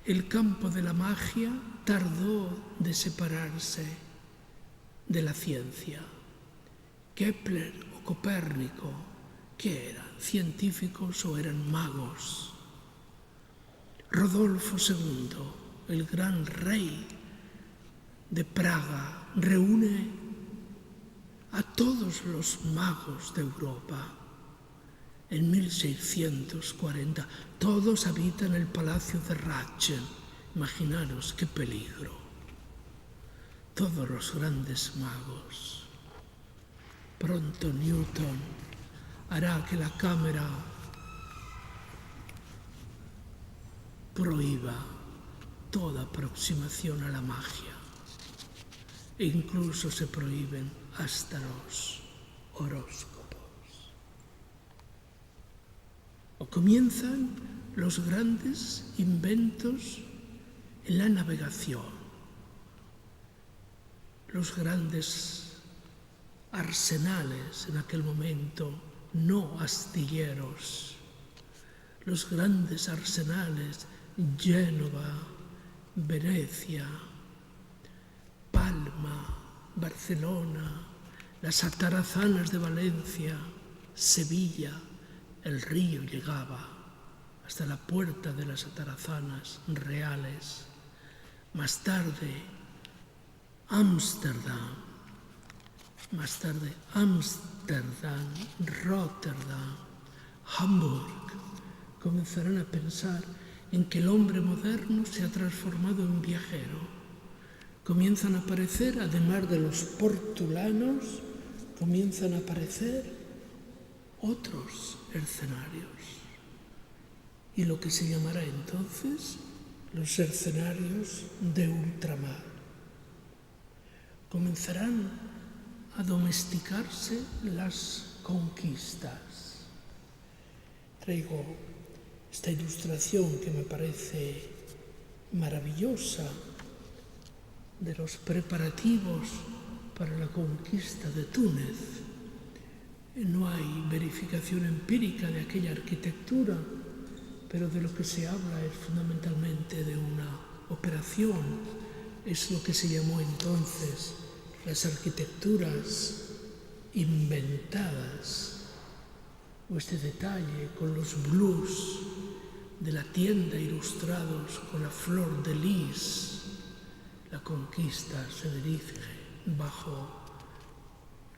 el campo de la magia, tardó de separarse de la ciencia. Kepler o Copérnico, ¿qué eran? ¿Científicos o eran magos? Rodolfo II, el gran rey de Praga, reúne a todos los magos de Europa en 1640. Todos habitan el palacio de Ratchen. Imaginaros qué peligro. Todos los grandes magos. Pronto Newton hará que la cámara prohíba toda aproximación a la magia. E incluso se prohíben hasta los horóscopos. O comienzan los grandes inventos en la navegación, los grandes arsenales en aquel momento, no astilleros, los grandes arsenales, Génova, Venecia, Palma, Barcelona, las atarazanas de Valencia, Sevilla. El río llegaba hasta la puerta de las atarazanas reales. Más tarde, Ámsterdam, Rotterdam, Hamburg, comenzarán a pensar en que el hombre moderno se ha transformado en viajero. Comienzan a aparecer, además de los portulanos, comienzan a aparecer otros escenarios. Y lo que se llamará entonces los escenarios de ultramar. Comenzarán a domesticarse las conquistas. Traigo esta ilustración que me parece maravillosa de los preparativos para la conquista de Túnez. No hay verificación empírica de aquella arquitectura, pero de lo que se habla es fundamentalmente de una operación. Es lo que se llamó entonces las arquitecturas inventadas, o este detalle con los blues de la tienda ilustrados con la flor de lis. La conquista se dirige bajo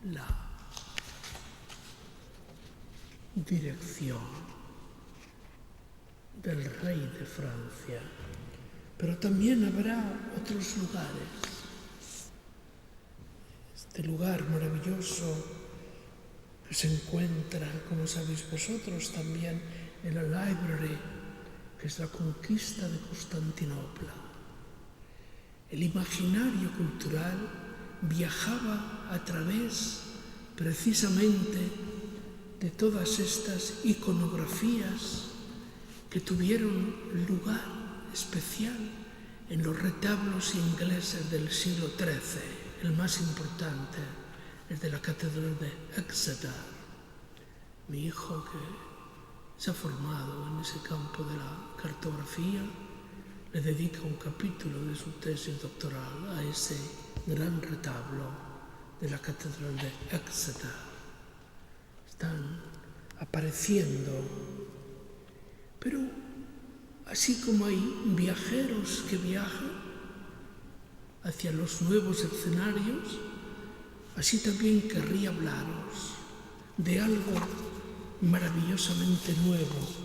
la dirección del rey de Francia. Pero también habrá otros lugares. Este lugar maravilloso que se encuentra, como sabéis vosotros, también en la Library, que es la conquista de Constantinopla. El imaginario cultural viajaba a través precisamente de todas estas iconografías que tuvieron lugar especial en los retablos ingleses del siglo XIII. El más importante es de la Catedral de Exeter. Mi hijo, que se ha formado en ese campo de la cartografía, le dedica un capítulo de su tesis doctoral a ese gran retablo de la Catedral de Exeter. Están apareciendo, pero así como hay viajeros que viajan hacia los nuevos escenarios, así también querría hablaros de algo maravillosamente nuevo,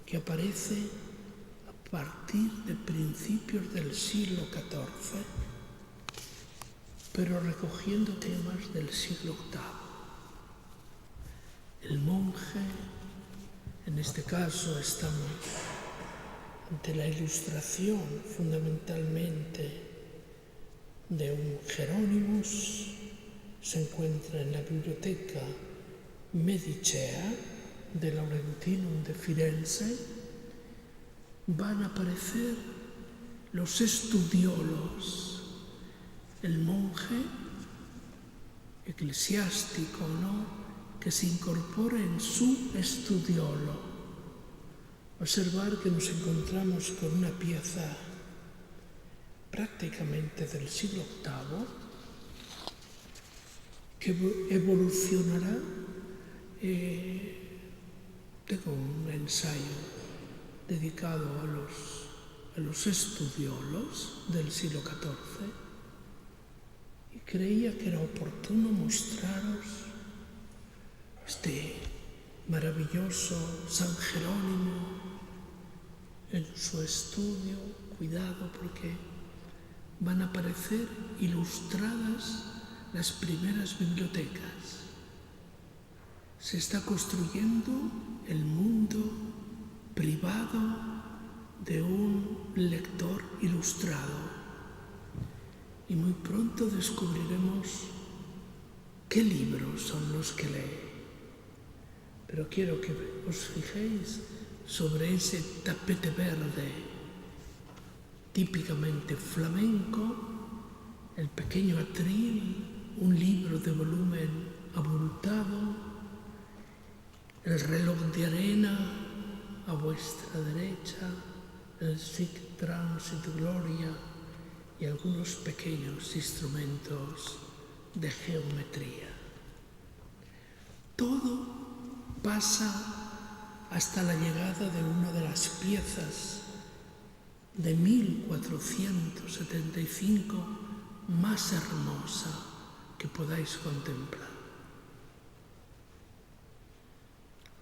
que aparece a partir de principios del siglo XIV, pero recogiendo temas del siglo VIII. El monje, en este caso estamos ante la ilustración fundamentalmente de un Jerónimos, se encuentra en la biblioteca Medicea de Laurentinum de Firenze. Van a aparecer los estudiolos, el monje eclesiástico, ¿no?, que se incorpora en su estudiolo. Observar que nos encontramos con una pieza prácticamente del siglo VIII que evolucionará. Tengo un ensayo dedicado a los estudiolos del siglo XIV, y creía que era oportuno mostraros este maravilloso San Jerónimo en su estudio. Cuidado, porque van a aparecer ilustradas las primeras bibliotecas. Se está construyendo el mundo privado de un lector ilustrado. Y muy pronto descubriremos qué libros son los que lee. Pero quiero que os fijéis sobre ese tapete verde típicamente flamenco, el pequeño atril, un libro de volumen abultado, el reloj de arena a vuestra derecha, el Sic Transit Gloria y algunos pequeños instrumentos de geometría. Todo pasa hasta la llegada de una de las piezas de 1475 más hermosa que podáis contemplar.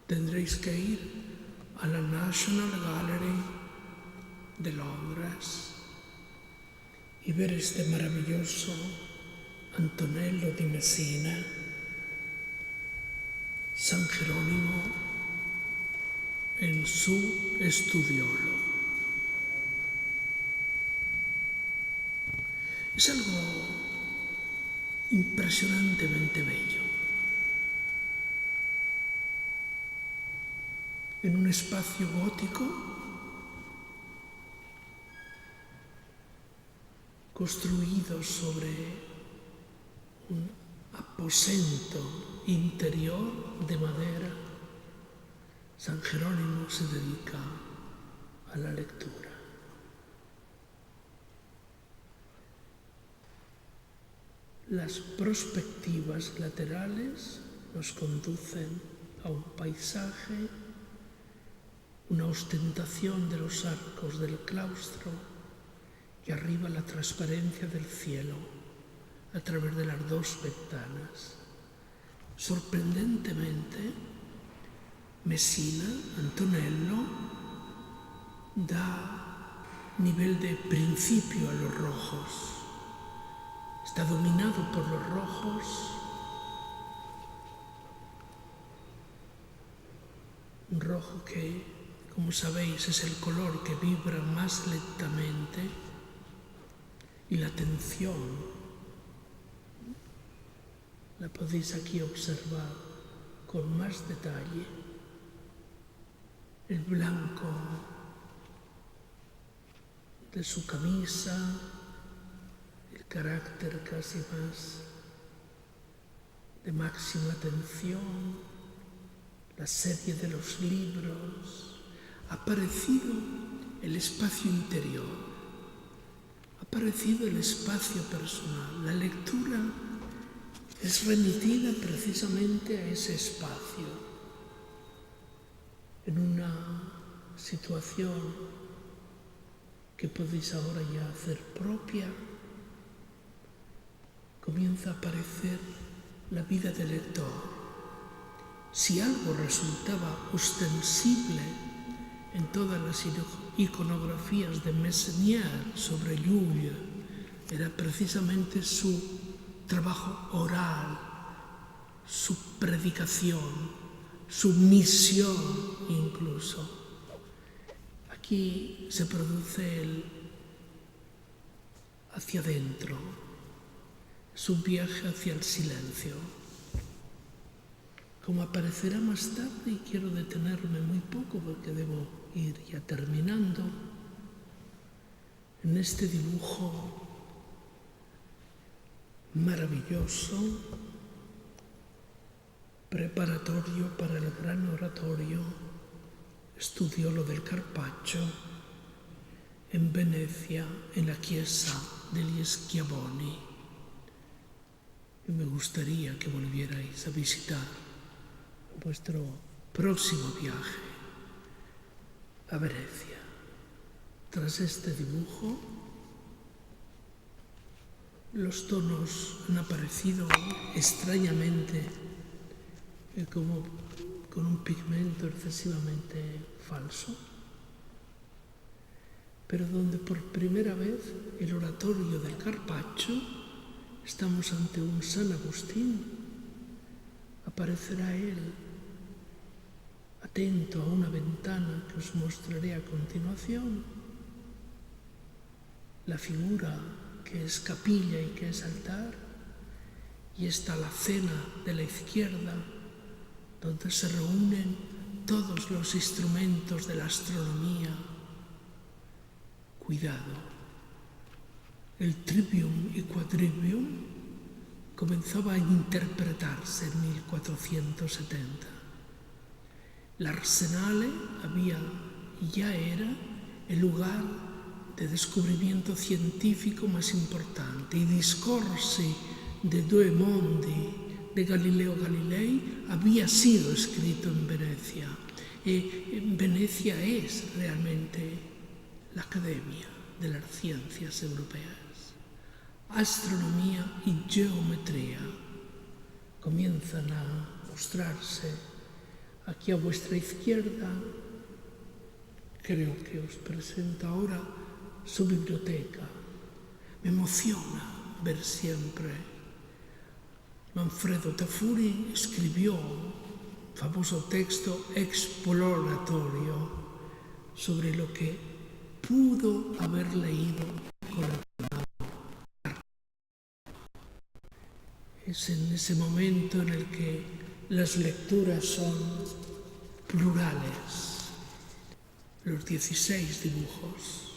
Tendréis que ir a la National Gallery de Londres y ver este maravilloso Antonello di Messina, San Jerónimo en su estudiolo. Es algo impresionantemente bello. En un espacio gótico, construido sobre un aposento interior de madera, San Jerónimo se dedica a la lectura. Las perspectivas laterales nos conducen a un paisaje, una ostentación de los arcos del claustro y arriba la transparencia del cielo a través de las dos ventanas. Sorprendentemente, Messina, Antonello, da nivel de principio a los rojos. Está dominado por los rojos, un rojo que, como sabéis, es el color que vibra más lentamente, y la atención la podéis aquí observar con más detalle. El blanco de su camisa, el carácter casi más de máxima atención, la serie de los libros. Ha aparecido el espacio interior, ha aparecido el espacio personal. La lectura es remitida precisamente a ese espacio, en una situación que podéis ahora ya hacer propia. Comienza a aparecer la vida del lector. Si algo resultaba ostensible en todas las iconografías de Messenier sobre Llull, era precisamente su trabajo oral, su predicación, su misión incluso. Aquí se produce el hacia adentro, es un viaje hacia el silencio. Como aparecerá más tarde, y quiero detenerme muy poco porque debo ir ya terminando, en este dibujo maravilloso, preparatorio para el gran oratorio Studiolo del Carpaccio, en Venecia, en la Chiesa degli Schiavoni. Y me gustaría que volvierais a visitar vuestro próximo viaje a Venecia. Tras este dibujo Los tonos han aparecido extrañamente como con un pigmento excesivamente falso, pero donde por primera vez el oratorio del Carpaccio, estamos ante un San Agustín, aparecerá él atento a una ventana que os mostraré a continuación, la figura que es capilla y que es altar, y está la cena de la izquierda, donde se reúnen todos los instrumentos de la astronomía. Cuidado, el trivium y quadrivium comenzaba a interpretarse en 1470. L'Arsenale ya era el lugar de descubrimiento científico más importante. I discorsi de Due Mondi de Galileo Galilei había sido escrito en Venecia. Venecia es realmente la academia de las ciencias europeas. Astronomía y geometría comienzan a mostrarse. Aquí a vuestra izquierda, creo que os presento ahora su biblioteca. Me emociona ver siempre. Manfredo Tafuri escribió un famoso texto exploratorio sobre lo que pudo haber leído coleccionado. Es en ese momento en el que las lecturas son plurales. Los 16 dibujos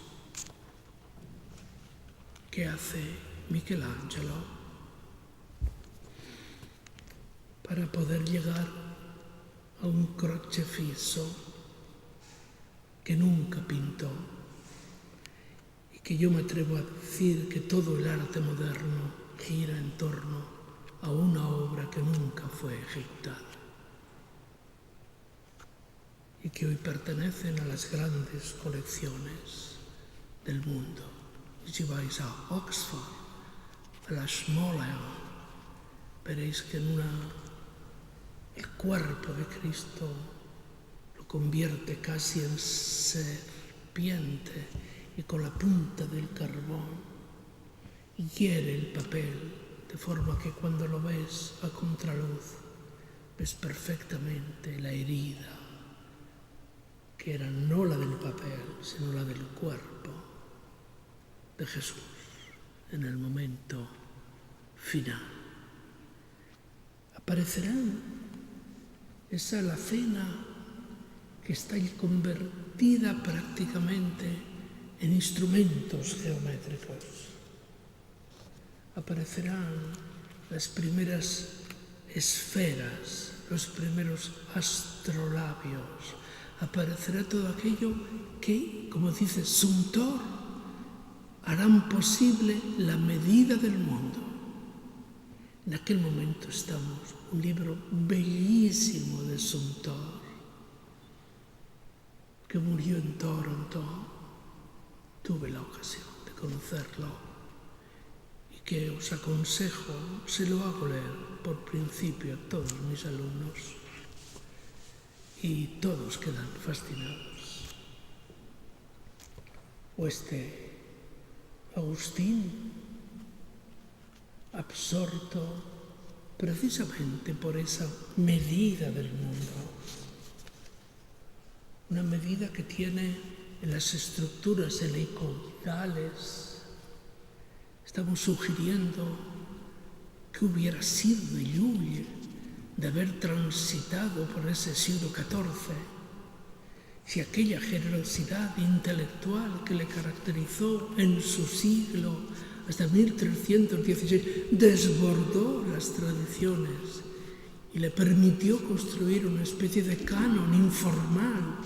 que hace Michelangelo para poder llegar a un crocefisso que nunca pintó y que yo me atrevo a decir que todo el arte moderno gira en torno a una obra que nunca fue ejecutada y que hoy pertenecen a las grandes colecciones del mundo. Si vais a Oxford, a la Schmoller, veréis que el cuerpo de Cristo lo convierte casi en serpiente y con la punta del carbón hiere el papel, de forma que cuando lo ves a contraluz ves perfectamente la herida, que era no la del papel, sino la del cuerpo de Jesús en el momento final. Aparecerán esa alacena que está convertida prácticamente en instrumentos geométricos. Aparecerán las primeras esferas, los primeros astrolabios. Aparecerá todo aquello que, como dice Sumtor, harán posible la medida del mundo. En aquel momento estamos, un libro bellísimo de Sumtor, que murió en Toronto. Tuve la ocasión de conocerlo y que os aconsejo, se lo hago leer por principio a todos mis alumnos y todos quedan fascinados. O este Agustín, absorto precisamente por esa medida del mundo, una medida que tiene en las estructuras helicoidales. Estamos sugiriendo que hubiera sido de Llull de haber transitado por ese siglo XIV, si aquella generosidad intelectual que le caracterizó en su siglo hasta 1316 desbordó las tradiciones y le permitió construir una especie de canon informal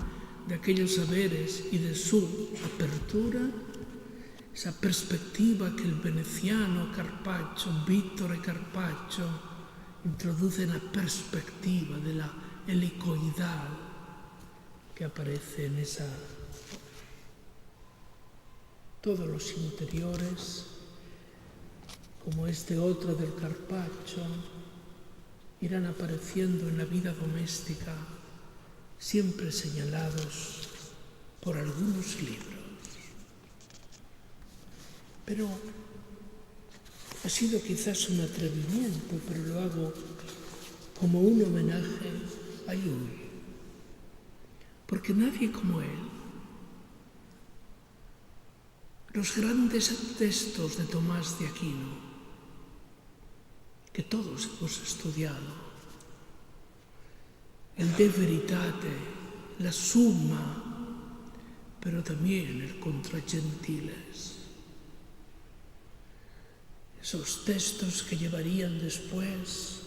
de aquellos saberes y de su apertura, esa perspectiva que el veneciano Carpaccio, Vittore Carpaccio, introduce en la perspectiva de la helicoidal que aparece en todos los interiores, como este otro del Carpaccio, irán apareciendo en la vida doméstica, siempre señalados por algunos libros. Pero ha sido quizás un atrevimiento, pero lo hago como un homenaje a Llull, porque nadie como él. Los grandes textos de Tomás de Aquino, que todos hemos estudiado, el De Veritate, la Summa, pero también el Contra Gentiles. Esos textos que llevarían después.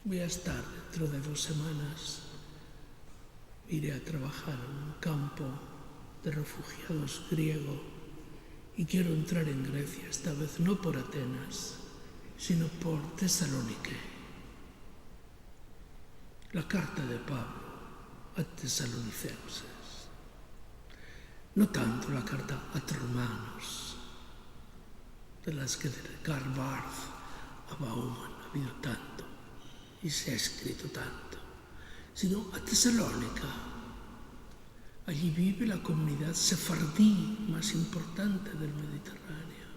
Voy a estar dentro de 2 semanas, iré a trabajar en un campo de refugiados griego y quiero entrar en Grecia, esta vez no por Atenas, sino por Tesalónica. La carta de Pablo a tesalonicenses, no tanto la carta a Romanos, de las que de Karl Barth a Bauman ha habido tanto y se ha escrito tanto, sino a Tesalónica. Allí vive la comunidad sefardí más importante del Mediterráneo.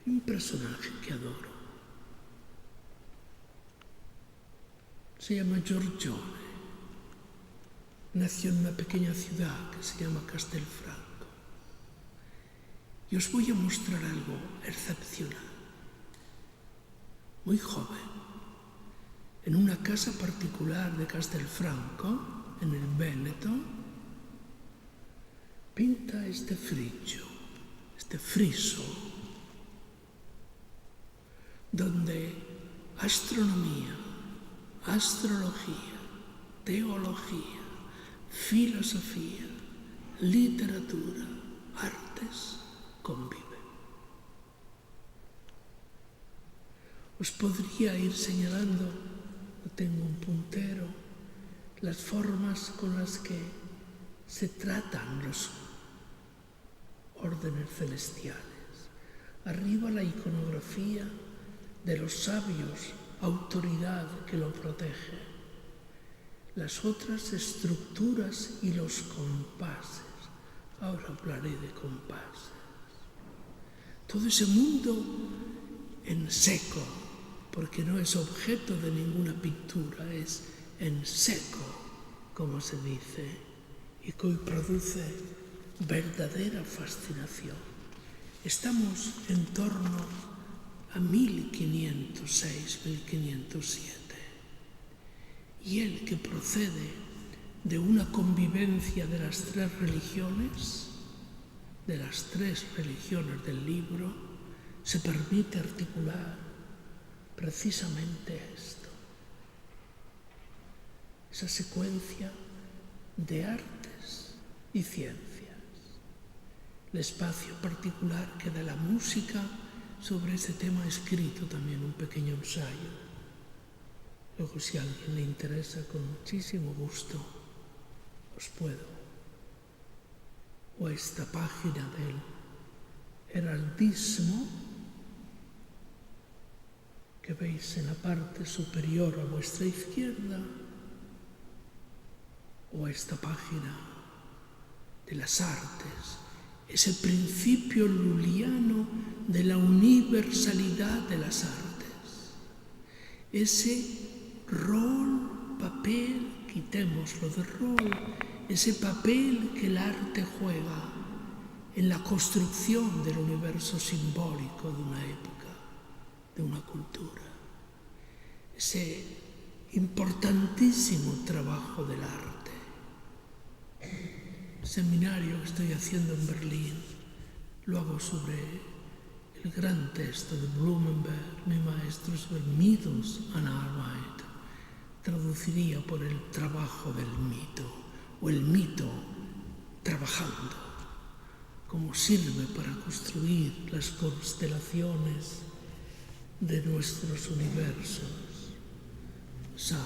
Un personaje que adoro. Se llama Giorgione. Nació en una pequeña ciudad que se llama Castelfranco. Y os voy a mostrar algo excepcional. Muy joven, en una casa particular de Castelfranco, en el Véneto, pinta este friso, donde astronomía, astrología, teología, filosofía, literatura, artes conviven. Os podría ir señalando, no tengo un puntero, las formas con las que se tratan los órdenes celestiales. Arriba la iconografía de los sabios, autoridad que lo protege. Las otras estructuras y los compases. Ahora hablaré de compases. Todo ese mundo en seco, porque no es objeto de ninguna pintura, es en seco, como se dice, y que hoy produce verdadera fascinación. Estamos en torno a 1506, 1507, y él, que procede de una convivencia de las 3 religiones, de las 3 religiones del libro, se permite articular precisamente esto, esa secuencia de artes y ciencias, el espacio particular que da la música. Sobre ese tema he escrito también un pequeño ensayo. Luego, si a alguien le interesa, con muchísimo gusto os puedo. O esta página del heraldismo que veis en la parte superior a vuestra izquierda, o esta página de las artes, ese principio lulliano de la universalidad de las artes, ese rol, papel, quitémoslo de rol, ese papel que el arte juega en la construcción del universo simbólico de una época, de una cultura, ese importantísimo trabajo del arte. Seminario que estoy haciendo en Berlín, lo hago sobre el gran texto de Blumenberg, mi maestro, sobre mitos and Arbeit. Traduciría por el trabajo del mito, o el mito trabajando, como sirve para construir las constelaciones de nuestros universos. Esa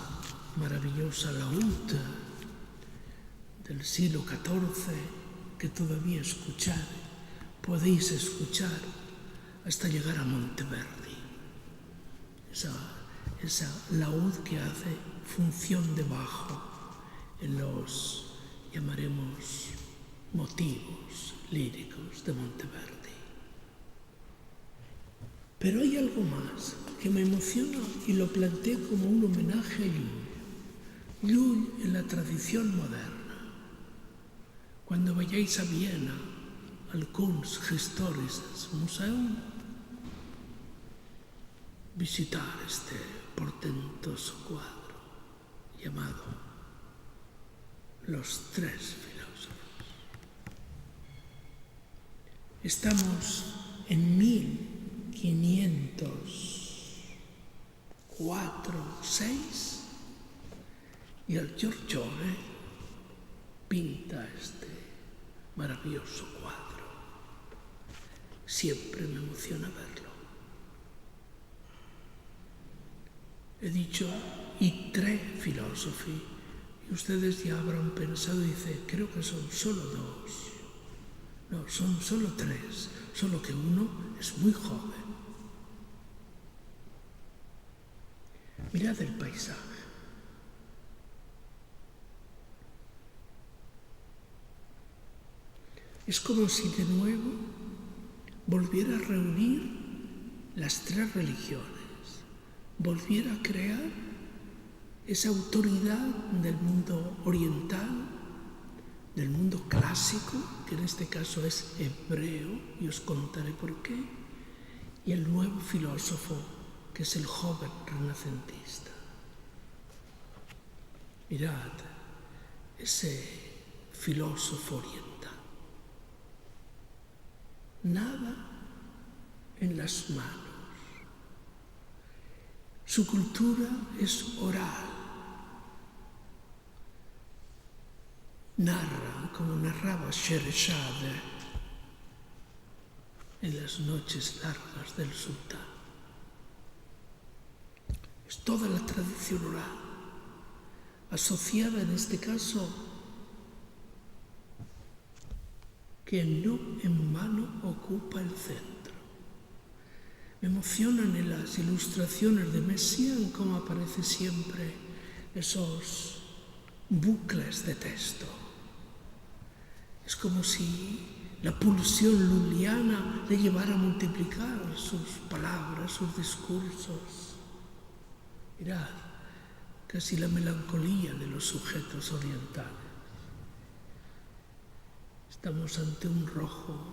maravillosa laúd del siglo XIV que todavía escuchar podéis escuchar hasta llegar a Monteverdi. Esa laúd que hace función de bajo en los, llamaremos, motivos líricos de Monteverdi. Pero hay algo más que me emociona y lo planteo como un homenaje a Llull. Llull en la tradición moderna. Cuando vayáis a Viena, al Kunsthistorisches Museum, visitar este portentoso cuadro llamado Los tres filósofos. Estamos en 1504-6 y el Giorgione pinta este maravilloso cuadro. Siempre me emociona verlo. He dicho i tre filosofi y ustedes ya habrán pensado y dicen, creo que son solo dos. No, son solo tres, solo que uno es muy joven. Mirad el paisaje. Es como si de nuevo volviera a reunir las tres religiones, volviera a crear esa autoridad del mundo oriental, del mundo clásico, que en este caso es hebreo, y os contaré por qué, y el nuevo filósofo, que es el joven renacentista. Mirad ese filósofo oriental. Nada en las manos. Su cultura es oral. Narra, como narraba Sherazade en las noches largas del sultán. Es toda la tradición oral, asociada en este caso, que no en vano ocupa el centro. Me emocionan en las ilustraciones de Messiaen cómo aparece siempre esos bucles de texto. Es como si la pulsión lulliana le llevara a multiplicar sus palabras, sus discursos. Mirad, casi la melancolía de los sujetos orientales. Estamos ante un rojo.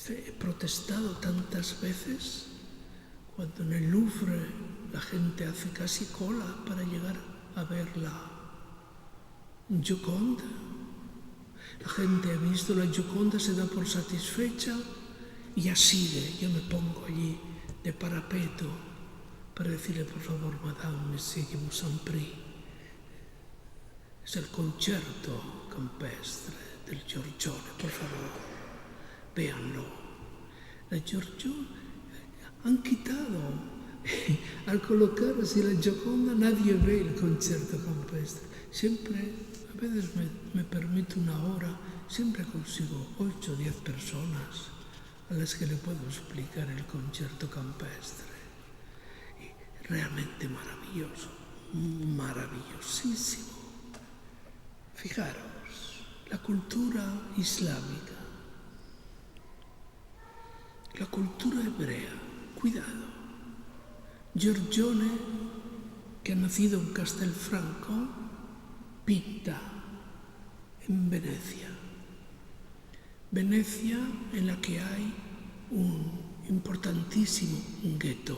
He protestado tantas veces cuando en el Louvre la gente hace casi cola para llegar a ver la Gioconda. La gente ha visto la Gioconda, se da por satisfecha y ya sigue. Yo me pongo allí de parapeto para decirle, por favor, madame, monsieur, que vous en prie. Es el concierto campestre del Giorgione, por favor, véanlo. La Giorgione han quitado, al colocar así la Gioconda nadie ve el concierto campestre. Siempre, a veces me permito una hora, siempre consigo 8 o 10 personas a las que le puedo explicar el concierto campestre. Y realmente maravilloso, maravillosísimo. Fijaros, la cultura islámica, la cultura hebrea, cuidado. Giorgione, que ha nacido en Castelfranco, pinta en Venecia. Venecia en la que hay un importantísimo gueto.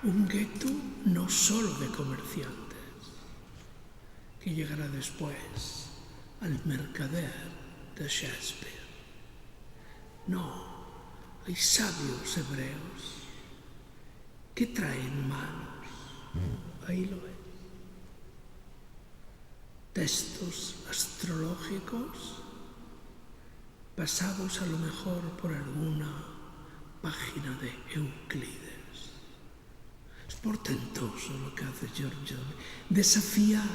Un gueto no solo de comerciantes, que llegará después al mercader de Shakespeare. No, hay sabios hebreos que traen manos. Ahí lo ves. Textos astrológicos basados a lo mejor por alguna página de Euclides. Es portentoso lo que hace Giorgione. Desafiar,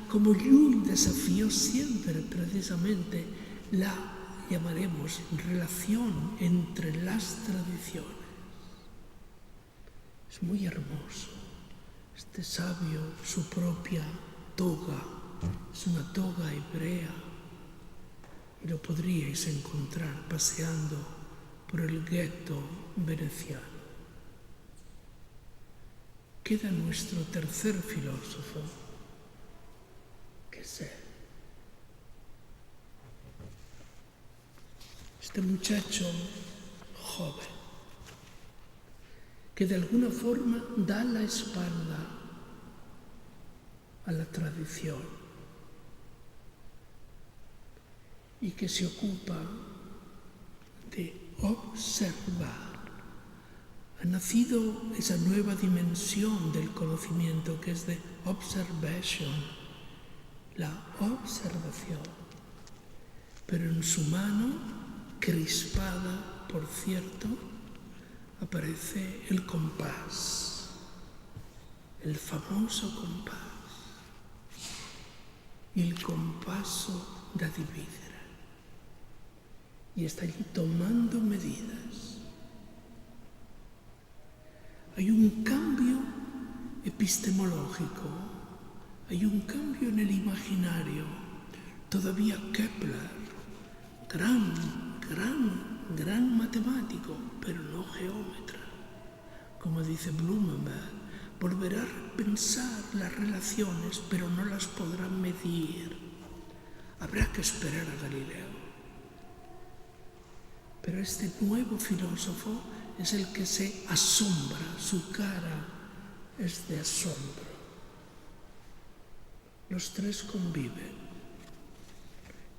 como Llull desafió siempre precisamente la llamaremos relación entre las tradiciones. Es muy hermoso. Este sabio, su propia toga, es una toga hebrea, y lo podríais encontrar paseando por el gueto veneciano. Queda nuestro tercer filósofo, que es él. Este muchacho joven, que de alguna forma da la espalda a la tradición y que se ocupa de observar. Ha nacido esa nueva dimensión del conocimiento que es de observation, la observación, pero en su mano, crispada, por cierto, aparece el compás, el famoso compás, il compasso da dividere, y está allí tomando medidas. Hay un cambio epistemológico, hay un cambio en el imaginario. Todavía Kepler, gran matemático, pero no geómetra, como dice Blumenberg, volverá a pensar las relaciones, pero no las podrá medir. Habrá que esperar a Galileo. Pero este nuevo filósofo es el que se asombra, su cara es de asombro. Los tres conviven.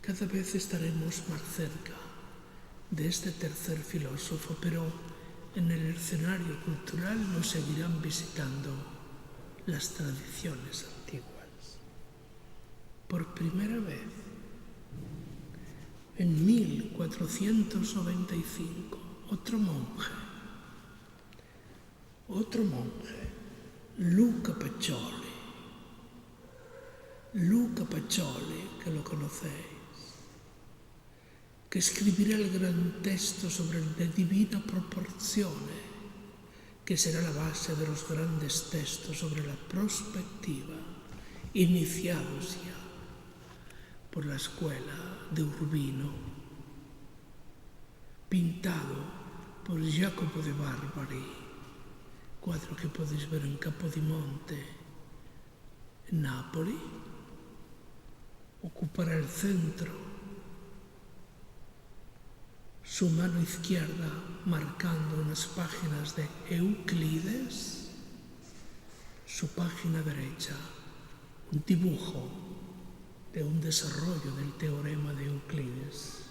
Cada vez estaremos más cerca de este tercer filósofo, pero en el escenario cultural nos seguirán visitando las tradiciones antiguas. Por primera vez, en 1495, otro monje, Luca Pacioli, que lo conocéis, che scriverà il gran testo sobre el de Divina Proporzione, que será la base de los grandes textos sobre la prospectiva, iniciados ya por la escuela de Urbino, pintado por Jacopo de Barbari, cuadro que podéis ver en Capodimonte, en Nápoli. Ocupará el centro, su mano izquierda marcando unas páginas de Euclides, su página derecha un dibujo de un desarrollo del teorema de Euclides.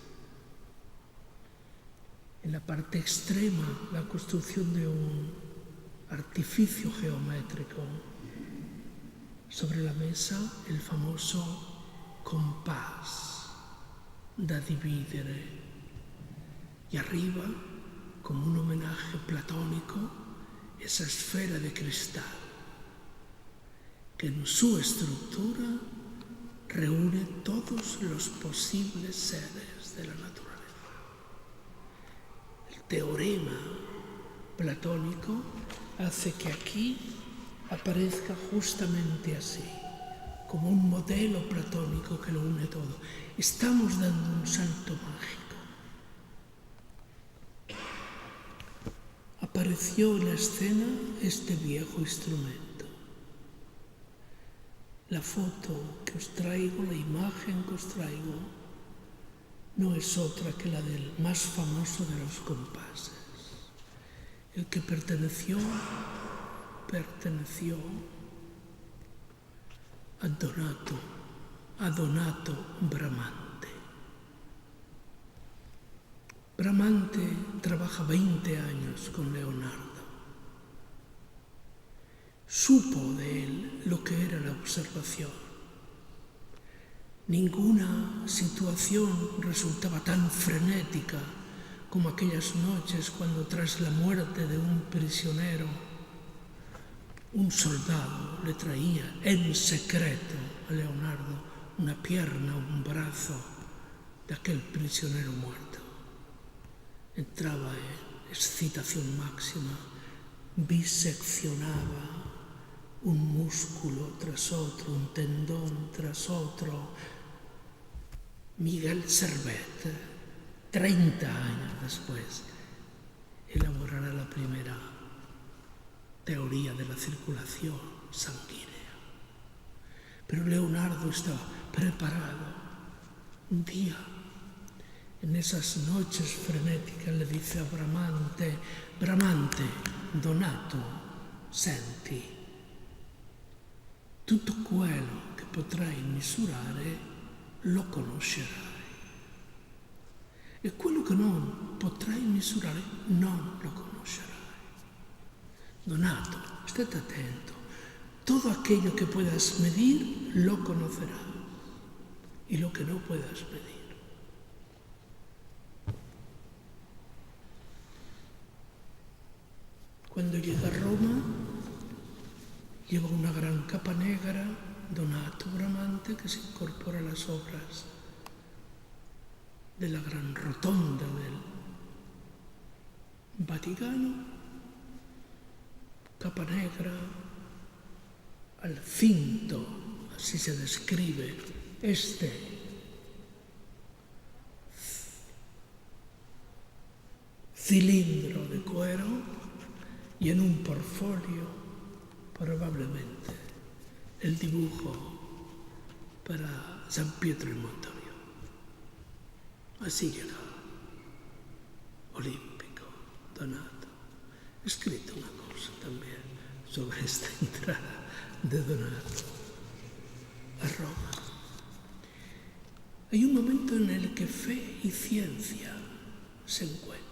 En la parte extrema, la construcción de un artificio geométrico. Sobre la mesa, el famoso compás da dividere. Y arriba, como un homenaje platónico, esa esfera de cristal, que en su estructura reúne todos los posibles seres de la naturaleza. El teorema platónico hace que aquí aparezca justamente así, como un modelo platónico que lo une todo. Estamos dando un salto mágico. Apareció en la escena este viejo instrumento. La foto que os traigo, la imagen que os traigo, no es otra que la del más famoso de los compases, el que perteneció a Donato Bramante. Bramante trabaja 20 años con Leonardo. Supo de él lo que era la observación. Ninguna situación resultaba tan frenética como aquellas noches cuando, tras la muerte de un prisionero, un soldado le traía en secreto a Leonardo una pierna o un brazo de aquel prisionero muerto. Entraba en excitación máxima, biseccionaba un músculo tras otro, un tendón tras otro. Miguel Servet, 30 años después, elaborará la primera teoría de la circulación sanguínea. Pero Leonardo estaba preparado. Un día, en esas noches frenéticas, le dice a Bramante: Bramante, Donato, senti, tutto quello che potrai misurare lo conoscerai. E quello che non potrai misurare non lo conoscerai. Donato, estate atento. Todo aquello que puedas medir lo conocerás. Y lo que no puedas medir. Cuando llega a Roma, lleva una gran capa negra, Donato Bramante, que se incorpora a las obras de la gran rotonda del Vaticano, capa negra, al cinto, así se describe este cilindro de cuero, y en un portfolio probablemente el dibujo para San Pietro in Montorio. Así llega olímpico, Donato. He escrito una cosa también sobre esta entrada de Donato a Roma. Hay un momento en el que fe y ciencia se encuentran.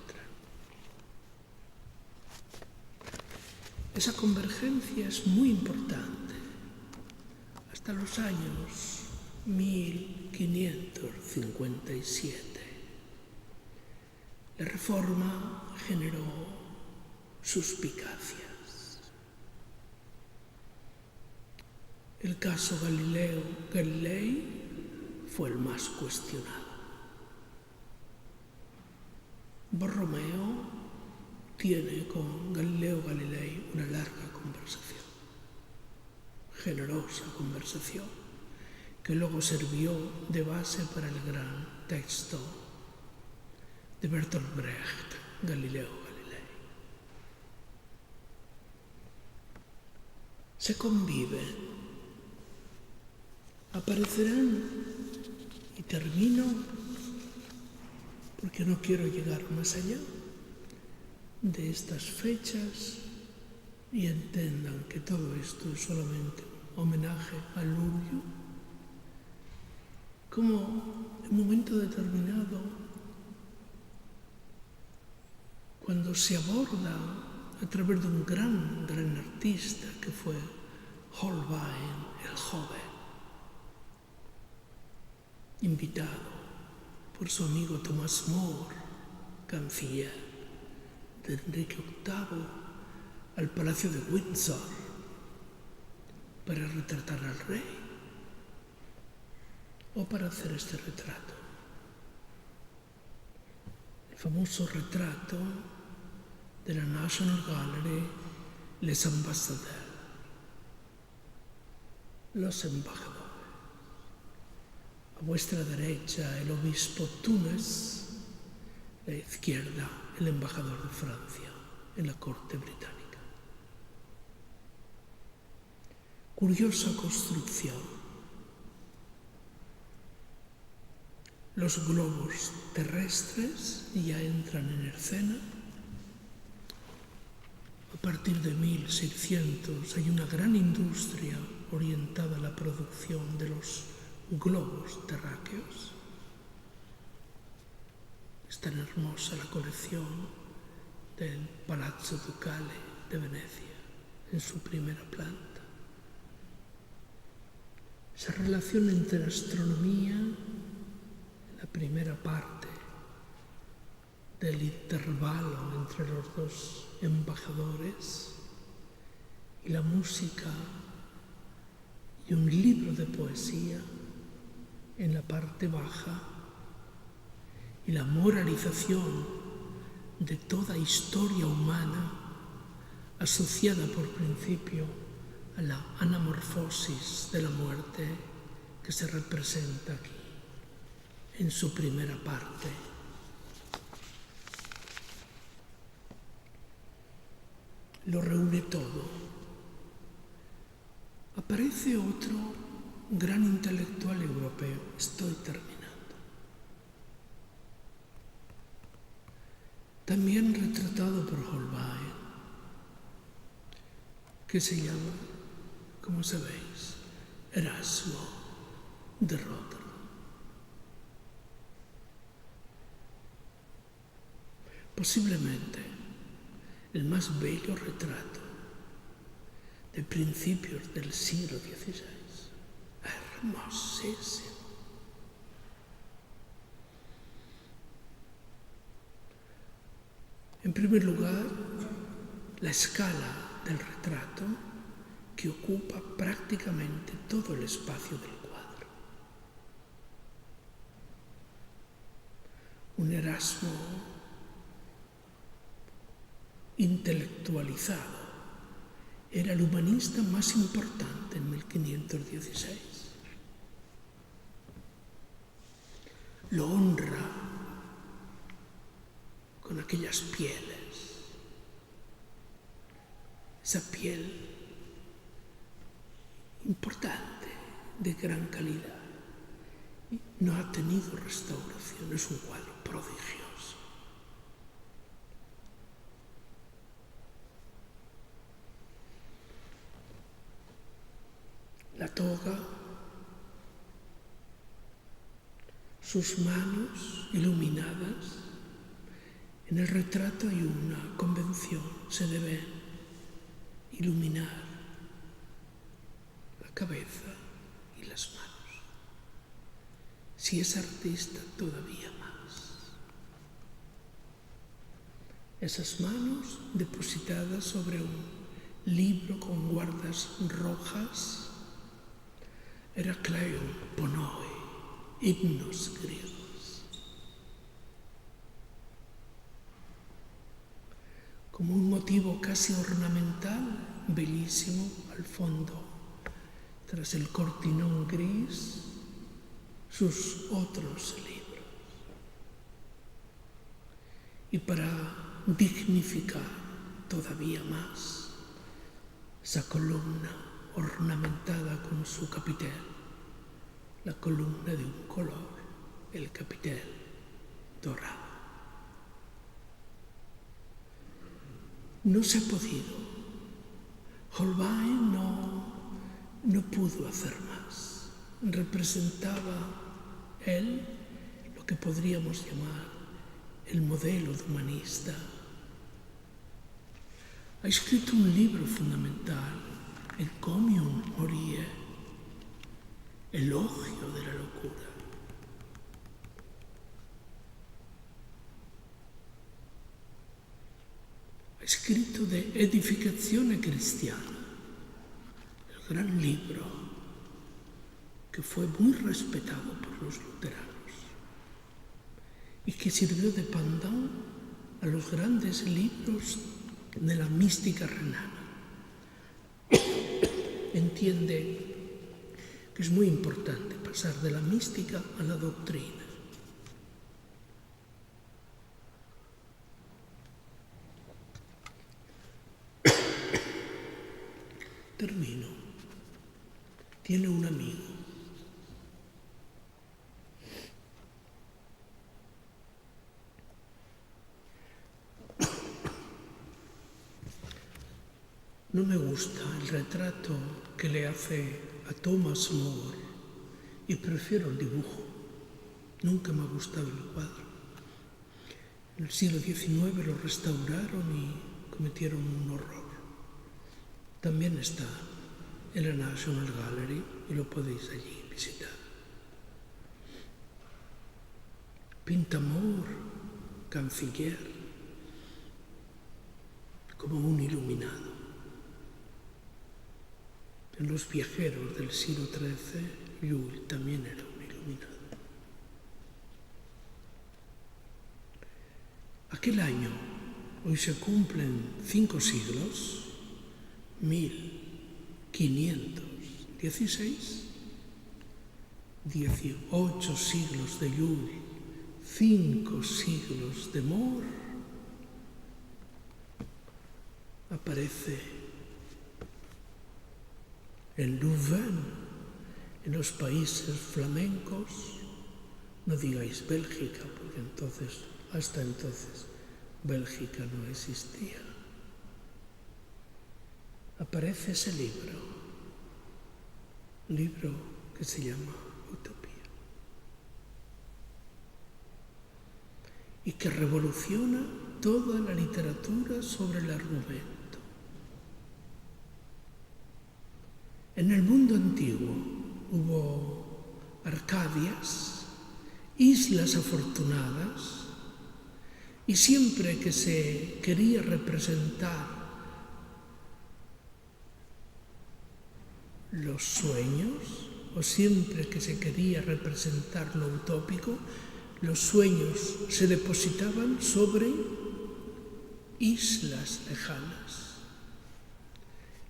Esa convergencia es muy importante. Hasta los años 1557, la Reforma generó suspicacias. El caso Galilei fue el más cuestionado. Borromeo tiene con Galileo Galilei una larga conversación, generosa conversación, que luego sirvió de base para el gran texto de Bertolt Brecht, Galileo Galilei. Se conviven, aparecerán, y termino porque no quiero llegar más allá de estas fechas, y entendan que todo esto es solamente un homenaje a Lurio, como en un momento determinado, cuando se aborda a través de un gran artista que fue Holbein el joven, invitado por su amigo Thomas More, canciller de Enrique VIII, al Palacio de Windsor para retratar al rey o para hacer este retrato. El famoso retrato de la National Gallery, Les Ambassadeurs, los embajadores. A vuestra derecha el obispo Túnez, a la izquierda el embajador de Francia en la corte británica. Curiosa construcción. Los globos terrestres ya entran en escena. A partir de 1600 hay una gran industria orientada a la producción de los globos terráqueos. Es tan hermosa la colección del Palazzo Ducale de Venecia en su primera planta. Esa relación entre la astronomía, la primera parte del intervalo entre los dos embajadores, y la música y un libro de poesía en la parte baja y la moralización de toda historia humana asociada por principio a la anamorfosis de la muerte que se representa aquí en su primera parte. Lo reúne todo. Aparece otro gran intelectual europeo, estoy terminando, también retratado por Holbein, que se llama, como sabéis, Erasmo de Rotterdam. Posiblemente el más bello retrato de principios del siglo XVI. Hermosísimo. En primer lugar, la escala del retrato que ocupa prácticamente todo el espacio del cuadro. Un Erasmo intelectualizado. Era el humanista más importante en 1516. Lo honra con aquellas pieles, esa piel importante, de gran calidad. No ha tenido restauración, es un cuadro prodigioso. La toga, sus manos iluminadas. En el retrato hay una convención, se debe iluminar la cabeza y las manos. Si es artista, todavía más. Esas manos depositadas sobre un libro con guardas rojas, Heracleion, Ponoi, himnos griegos. Como un motivo casi ornamental, bellísimo, al fondo, tras el cortinón gris, sus otros libros. Y para dignificar todavía más esa columna ornamentada con su capitel, la columna de un color, el capitel dorado. No se ha podido. Holbein no pudo hacer más. Representaba él lo que podríamos llamar el modelo de humanista. Ha escrito un libro fundamental, Encomium Moriae, elogio de la locura. Ha escrito de Edificazione Cristiana, el gran libro que fue muy respetado por los luteranos y que sirvió de pendant a los grandes libros de la mística renana. Entiende que es muy importante pasar de la mística a la doctrina. Termino. Tiene un amigo. No me gusta el retrato que le hace a Thomas More y prefiero el dibujo. Nunca me ha gustado el cuadro. En el siglo XIX lo restauraron y cometieron un horror. También está en la National Gallery y lo podéis allí visitar. Pinta More, canciller, como un iluminado. En Los viajeros del siglo XIII, Llull también era un iluminado. Aquel año, hoy se cumplen 5 siglos, 1516, 18 siglos de llull, 5 siglos de amor, aparece en Louvain, en los países flamencos. No digáis Bélgica, porque hasta entonces Bélgica no existía. Aparece ese libro que se llama Utopía, y que revoluciona toda la literatura sobre el argumento. En el mundo antiguo hubo Arcadias, islas afortunadas, y siempre que se quería representar los sueños, o siempre que se quería representar lo utópico, los sueños se depositaban sobre islas lejanas.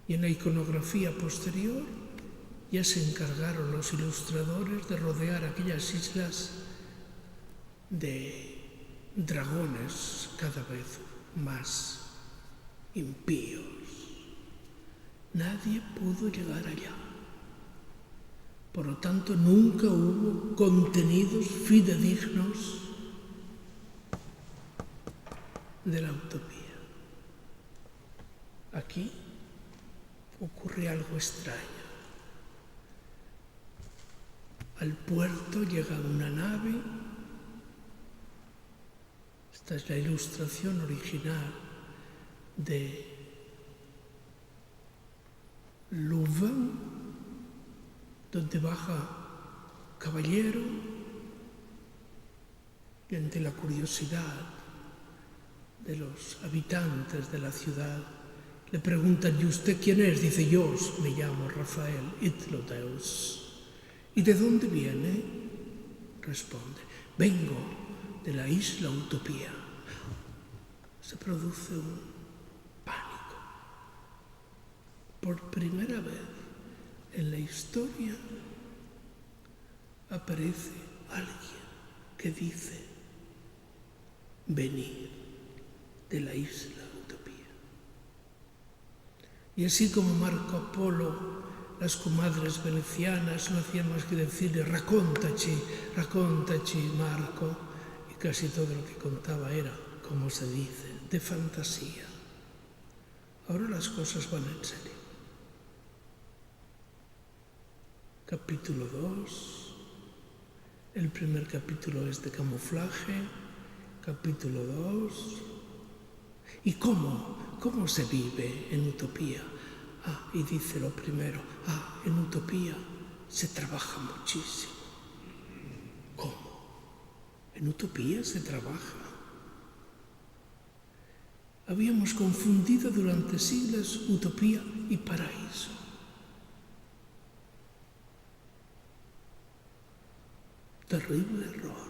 Y en la iconografía posterior ya se encargaron los ilustradores de rodear aquellas islas de dragones cada vez más impíos. Nadie pudo llegar allá. Por lo tanto, nunca hubo contenidos fidedignos de la utopía. Aquí ocurre algo extraño. Al puerto llega una nave. Esta es la ilustración original de Louvain, donde baja caballero y ante la curiosidad de los habitantes de la ciudad le preguntan: ¿y usted quién es? Dice: yo me llamo Rafael Itlodeus. ¿Y de dónde viene? Responde: vengo de la isla Utopía. Se produce un pánico. Por primera vez en la historia aparece alguien que dice venir de la isla Utopía. Y así como Marco Polo, las comadres venecianas no hacían más que decirle: raccontaci, raccontaci, Marco, y casi todo lo que contaba era, como se dice, de fantasía. Ahora las cosas van en serio. Capítulo 2. El primer capítulo es de camuflaje. Capítulo 2. ¿Y cómo se vive en utopía? Y dice lo primero: en utopía se trabaja muchísimo. ¿Cómo? En utopía se trabaja. Habíamos confundido durante siglos utopía y paraíso. Terrible error.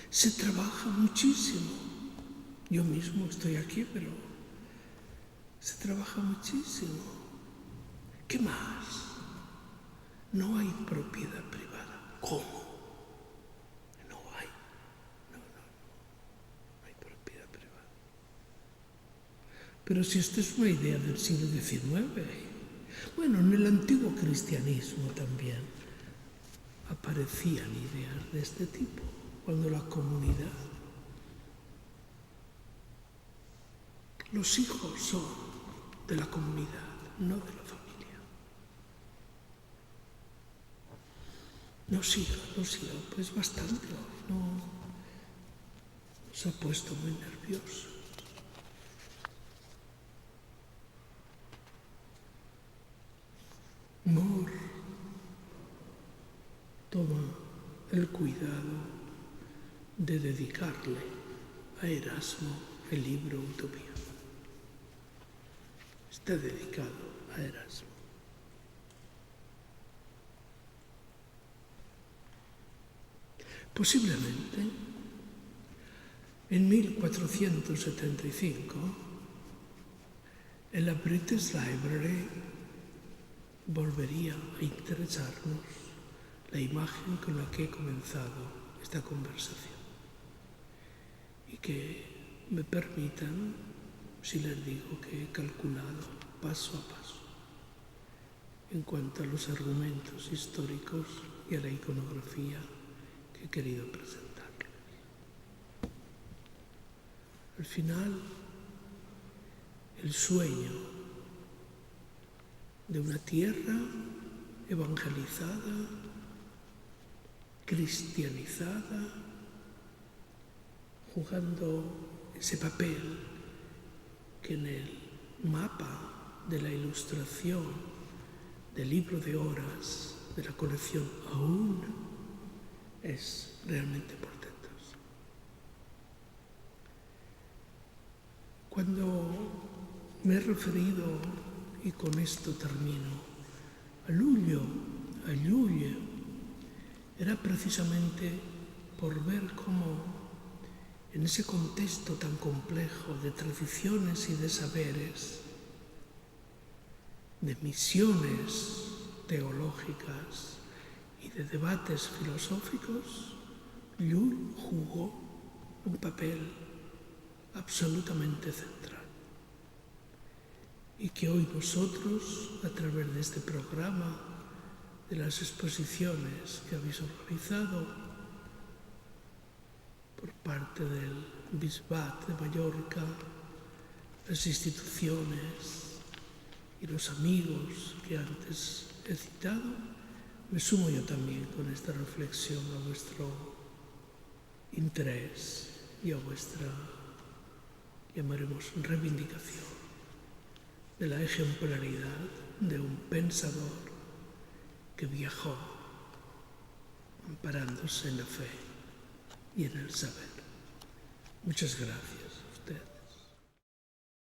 Se trabaja muchísimo. Yo mismo estoy aquí, pero se trabaja muchísimo. ¿Qué más? No hay propiedad privada. ¿Cómo? No hay propiedad privada. Pero si esta es una idea del siglo XIX, bueno, en el antiguo cristianismo también aparecían ideas de este tipo, cuando la comunidad, los hijos son de la comunidad, no de la familia. No siga, pues bastante hoy, no se ha puesto muy nervioso. More toma el cuidado de dedicarle a Erasmo el libro Utopía. Está dedicado a Erasmo. Posiblemente En 1475, en la British Library volvería a interesarnos la imagen con la que he comenzado esta conversación. Y que me permitan, si les digo que he calculado paso a paso en cuanto a los argumentos históricos y a la iconografía que he querido presentarles. Al final, el sueño de una tierra evangelizada, cristianizada, jugando ese papel que en el mapa de la ilustración del libro de horas de la colección aún es realmente portentoso. Cuando me he referido, y con esto termino, a Luglio, era precisamente por ver cómo en ese contexto tan complejo de tradiciones y de saberes, de misiones teológicas y de debates filosóficos, Llull jugó un papel absolutamente central. Y que hoy nosotros, a través de este programa, de las exposiciones que habéis organizado por parte del Bisbat de Mallorca, las instituciones y los amigos que antes he citado, me sumo yo también con esta reflexión a vuestro interés y a vuestra, llamaremos, reivindicación de la ejemplaridad de un pensador que viajó amparándose en la fe y en el saber. Muchas gracias.